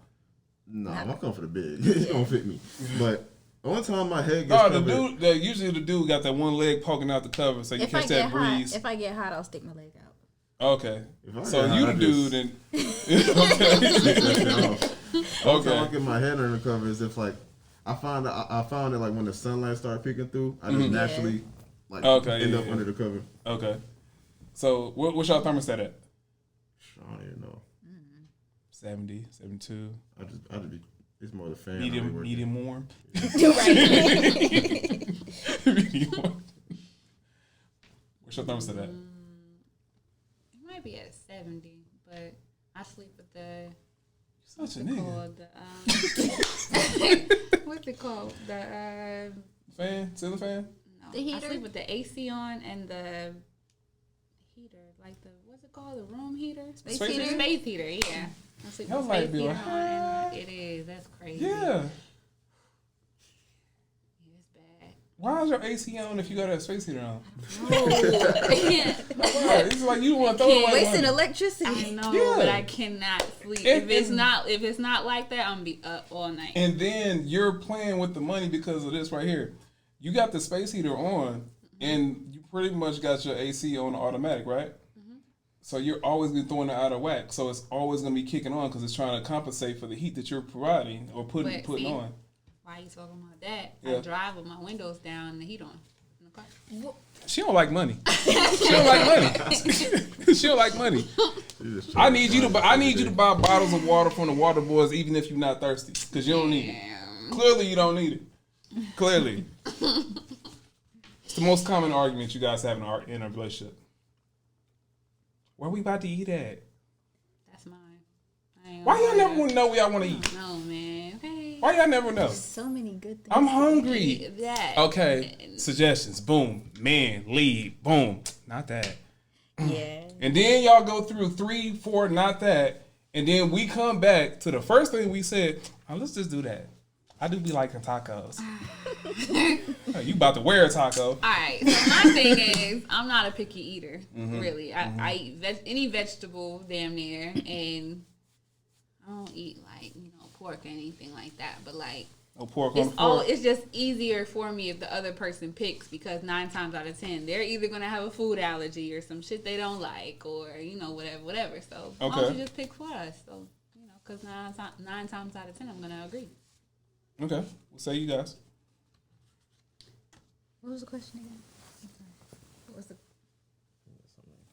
No, my comforter big. It's gonna fit me. But one time my head gets
No,
covered.
usually the dude got that one leg poking out the cover so you
If I
catch
get
that
hot,
breeze.
if I get hot, I'll stick my leg out.
Okay.
If I
So
get
you
hot,
the
I
dude
just-
and
Okay. One time I
okay.
get my head under the cover is if like I found it like when the sunlight started peeking through, I just naturally like
Okay,
end
yeah,
up
yeah.
under the cover.
Okay. So what's y'all thermostat at?
I don't even know.
70, 72,
I just be. It's more the fan. I be
medium
working.
medium warm.
Right.
Medium warm. What's your thermostat at?
It might be at 70, but I sleep with the
Such a nigga.
what's it called? The
Fan, ceiling fan.
no,
The heater?
I sleep with the AC on and the heater, like the what's it called? The room heater?
Space heater?
Space heater, yeah. I sleep
Y'all
with
might
space
be
heater
like,
on. And it is. That's crazy.
Yeah.
It's bad.
Why is your AC on if you got that space heater on?
No.
Why? It's like you want to throw away
Wasting
money.
electricity.
I know,
Yeah.
but I cannot sleep.
And-
if it's not like that, I'm gonna be up all night.
And then you're playing with the money because of this right here. You got the space heater on, and you pretty much got your AC on automatic, right? So you're always gonna be throwing it out of whack. So it's always gonna be kicking on because it's trying to compensate for the heat that you're providing or putting
But see,
on.
Why you talking about that?
Yeah.
I drive with my windows down and the heat on in the car.
She don't like money. She don't like money. She don't like money. I need you to buy bottles of water from the water boys even if you're not thirsty because you don't need it. Clearly you don't need it. Clearly. It's the most common argument you guys have in a relationship. Where we about to eat at?
That's mine. I
Why y'all never want to know what y'all want to eat?
No, man. Okay.
Why y'all never know?
So many good things.
I'm hungry.
That.
Okay. Suggestions. Boom. Man. Lead. Boom. Not that.
Yeah.
And then y'all go through 3, 4, not that. And then we come back to the first thing we said, oh, let's just do that. I do be liking tacos. You about to wear a taco.
All right. So my thing is, I'm not a picky eater, really. I eat any vegetable damn near, and I don't eat like pork or anything like that. But like,
no pork on the fork.
It's just easier for me if the other person picks, because 9 times out of 10 they're either gonna have a food allergy or some shit they don't like, or whatever. So why don't you just pick for us? So because 9 times out of 10 I'm gonna agree.
Okay, we'll say you guys.
What was the question again? What was the?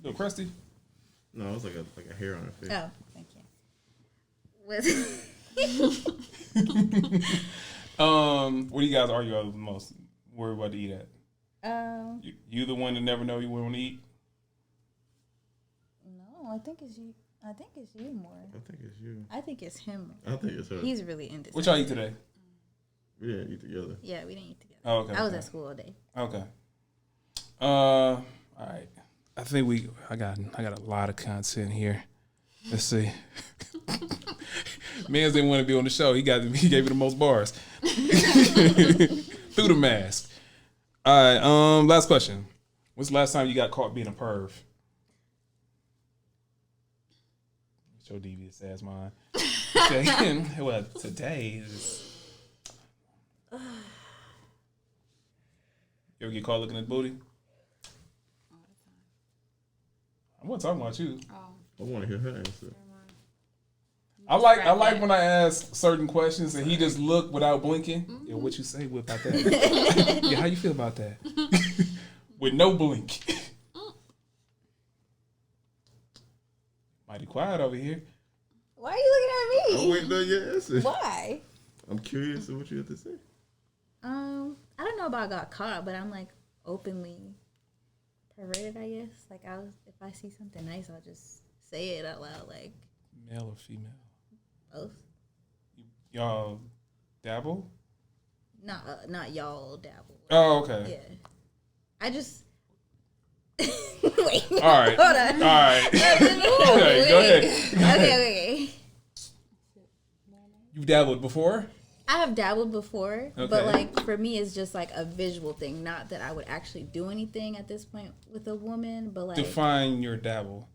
No, Krusty.
No, it was like a hair on her face.
Oh, thank you.
What do you guys argue about the most? Worry about to eat at? You the one that never know you want to eat?
No, I think it's you. I think it's you more.
I think it's you.
I think it's him.
I think it's her.
He's really indecisive.
What y'all eat today?
We didn't eat together.
Yeah, we didn't eat together.
Oh, okay.
I was at school all day.
Okay. All right. I think I got a lot of content here. Let's see. Mans didn't want to be on the show. He gave me the most bars. Through the mask. All right. Last question. When's the last time you got caught being a perv? It's your devious ass mind. Well, today is. You ever get caught looking at booty?
All the time.
I'm not talking about you.
Oh.
I want to hear her answer.
I like when I ask certain questions and he just look without blinking. Mm-hmm. Yeah, what you say about that? Yeah, how you feel about that? With no blink. Mighty quiet over here.
Why are you looking at me?
I'm waiting on your answer.
Why?
I'm curious of what you have to say.
I don't know about got caught, but I'm like openly perverted, I guess. Like if I see something nice, I'll just say it out loud, like.
Male or female?
Both.
Y'all dabble?
Not y'all dabble.
Oh, okay.
Yeah. I just. Wait.
All right.
Hold on.
All right. Okay, go ahead.
Okay.
You've dabbled before?
I have dabbled before,
Okay.
but like for me, it's just like a visual thing. Not that I would actually do anything at this point with a woman, but like
Define your dabble.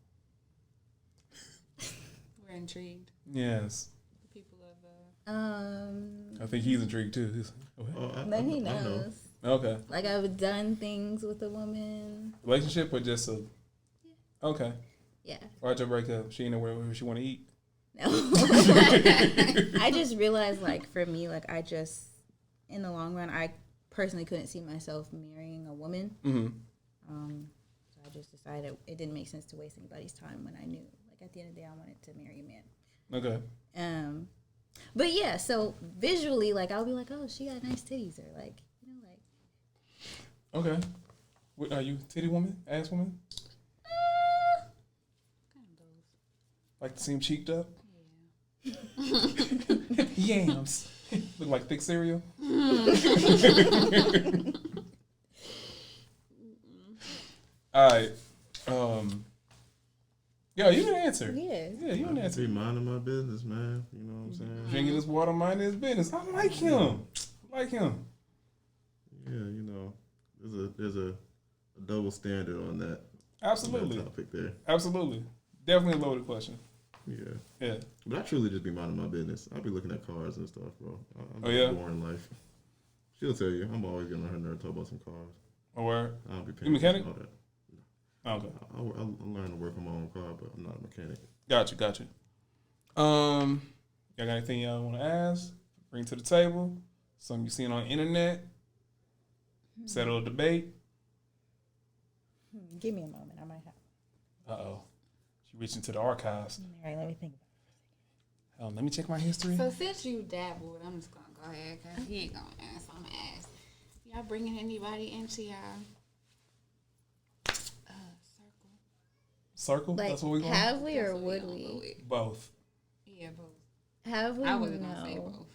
We're intrigued.
Yes.
The people of
I think he's intrigued too.
then he knows.
Okay.
Like I've done things with a woman.
Relationship or just a? Okay.
Yeah.
Why'd you break up? She ain't know where she want to eat.
No. I just realized, like, for me, like, in the long run, I personally couldn't see myself marrying a woman.
Mm-hmm.
So I just decided it didn't make sense to waste anybody's time when I knew, like, at the end of the day, I wanted to marry a man.
Okay.
But yeah, so visually, like, I'll be like, oh, she got nice titties, or like,
Okay. What, are you titty woman? Ass woman?
kind of those.
Like to seem cheeked up?
Yeah.
Yams. Look like thick cereal? All right. Yo, you can answer.
Yeah.
Yeah, you can
I
answer.
be minding my business, man. You know what I'm saying?
Drinking this water, minding his business. I like him.
Yeah, you know, there's a double standard on that.
Absolutely.
That topic there.
Absolutely. Definitely a loaded question.
Yeah.
Yeah.
But I truly just be minding my business. I be looking at cars and stuff, bro. I'm boring life. She'll tell you, I'm always getting on her nerve talk about some cars.
Oh, where?
I don't be paying
You mechanic?
attention to
Oh, okay.
all that. I learned to work on my own car, but I'm not a mechanic.
Gotcha. Y'all got anything y'all want to ask? Bring to the table? Something you seen on the internet? Settle a debate?
Give me a moment. I might have.
Uh-oh. She reached into the archives.
All right, let me think about
Let me check my history.
So since you dabbled, I'm just gonna go ahead because he ain't gonna ask. I'm gonna ask. Y'all bringing anybody into y'all circle?
Circle?
it. Like,
That's what we going?
have we or
That's what
would
gonna
we?
go with.
Both.
Yeah, Yeah, both.
Have we?
I wasn't gonna say both.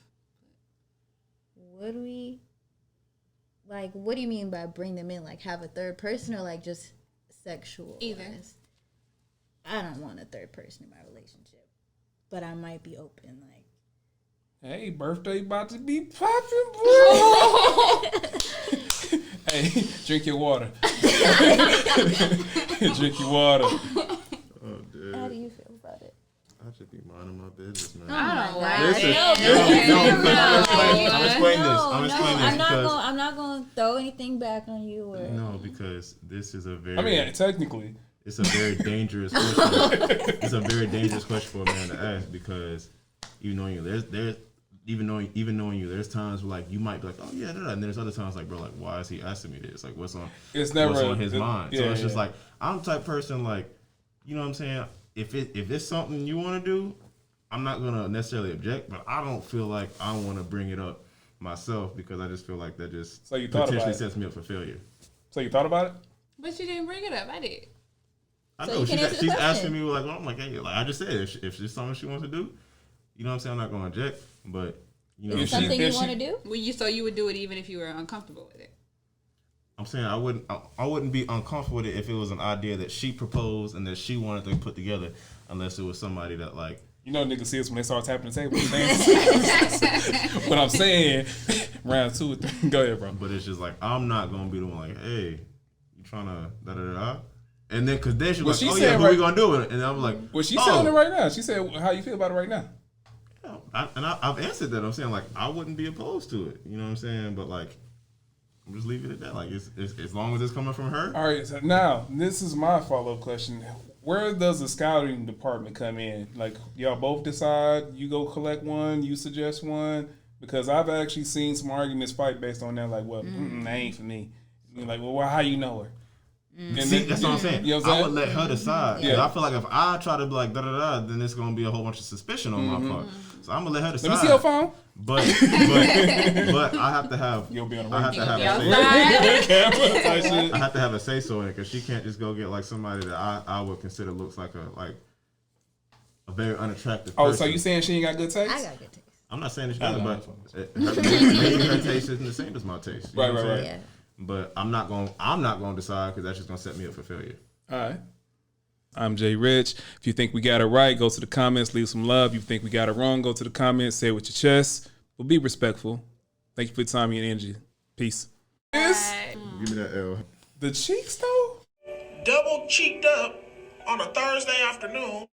Would we? Like, what do you mean by bring them in? Like, have a third person or like just sexual?
Either.
I don't want a third person in my relationship, but I might be open. Like,
Hey, birthday about to be popping, boy. Hey, drink your water. Drink your water.
Oh, dude.
how do you feel about it?
I should be minding my business, man.
Oh,
I'm explaining this. I'm explaining this because
I'm not gonna throw anything back on you. Or
no, because this is a very.
I mean, technically,
it's a very dangerous question. It's a very dangerous question for a man to ask because even knowing you, there's even knowing you, there's times where like you might be like, oh yeah, and there's other times like, bro, like why is he asking me this? Like what's on his mind?
Yeah,
so it's just like I'm the type of person like, you know what I'm saying? If it's something you want to do, I'm not gonna necessarily object, but I don't feel like I want to bring it up myself because I just feel like that just potentially sets me up for failure.
So you thought about it?
But you didn't bring it up. I did.
I
So
know
you can answer the
she's
question.
asking me like, well, I'm like, hey, like I just said, if it's something she wants to do, you know what I'm saying? I'm not gonna object, but you know,
is it something you want to do?
Well, you would do it even if you were uncomfortable with it.
I'm saying I wouldn't be uncomfortable with it if it was an idea that she proposed and that she wanted to put together, unless it was somebody that like.
You know, niggas see us when they start tapping the table. What I'm saying, round 2 or 3. Go ahead, bro.
But it's just like I'm not gonna be the one like, hey, you trying to da da da. And then, cause then she was like, oh yeah, what we gonna do with it? And I'm like,
well, she's saying it right now. She said, how you feel about it right now?
I've answered that. I'm saying like I wouldn't be opposed to it. You know what I'm saying? But like, I'm just leaving it at that. Like it's as long as it's coming from her.
All right. So now this is my follow-up question. Where does the scouting department come in? Like y'all both decide. You go collect one. You suggest one. Because I've actually seen some arguments fight based on that. Like, well, that ain't for me. You're like, well, how you know her?
See, that's what I'm saying.
You know what I'm
I
saying?
would let her decide.
Yeah.
I feel like if I try to be like da da da, then it's gonna be a whole bunch of suspicion on my part. So I'm gonna let her decide.
Let me see your phone.
But I have to have.
You'll be on the
I have to have a say. I have to have a say so in it because she can't just go get like somebody that I would consider looks like a very unattractive person.
Oh, so you saying she ain't got good taste?
I got good taste.
I'm not saying that she doesn't, but maybe her taste isn't the same as my taste. You know what I'm saying?
Yeah.
But I'm not gonna decide because that's just gonna set me up for failure.
All right. I'm Jayrich. If you think we got it right, go to the comments, leave some love. If you think we got it wrong, go to the comments, say it with your chest. But be respectful. Thank you for your time and energy. Peace. Yes.
Give me that L.
The cheeks though?
Double cheeked up on a Thursday afternoon.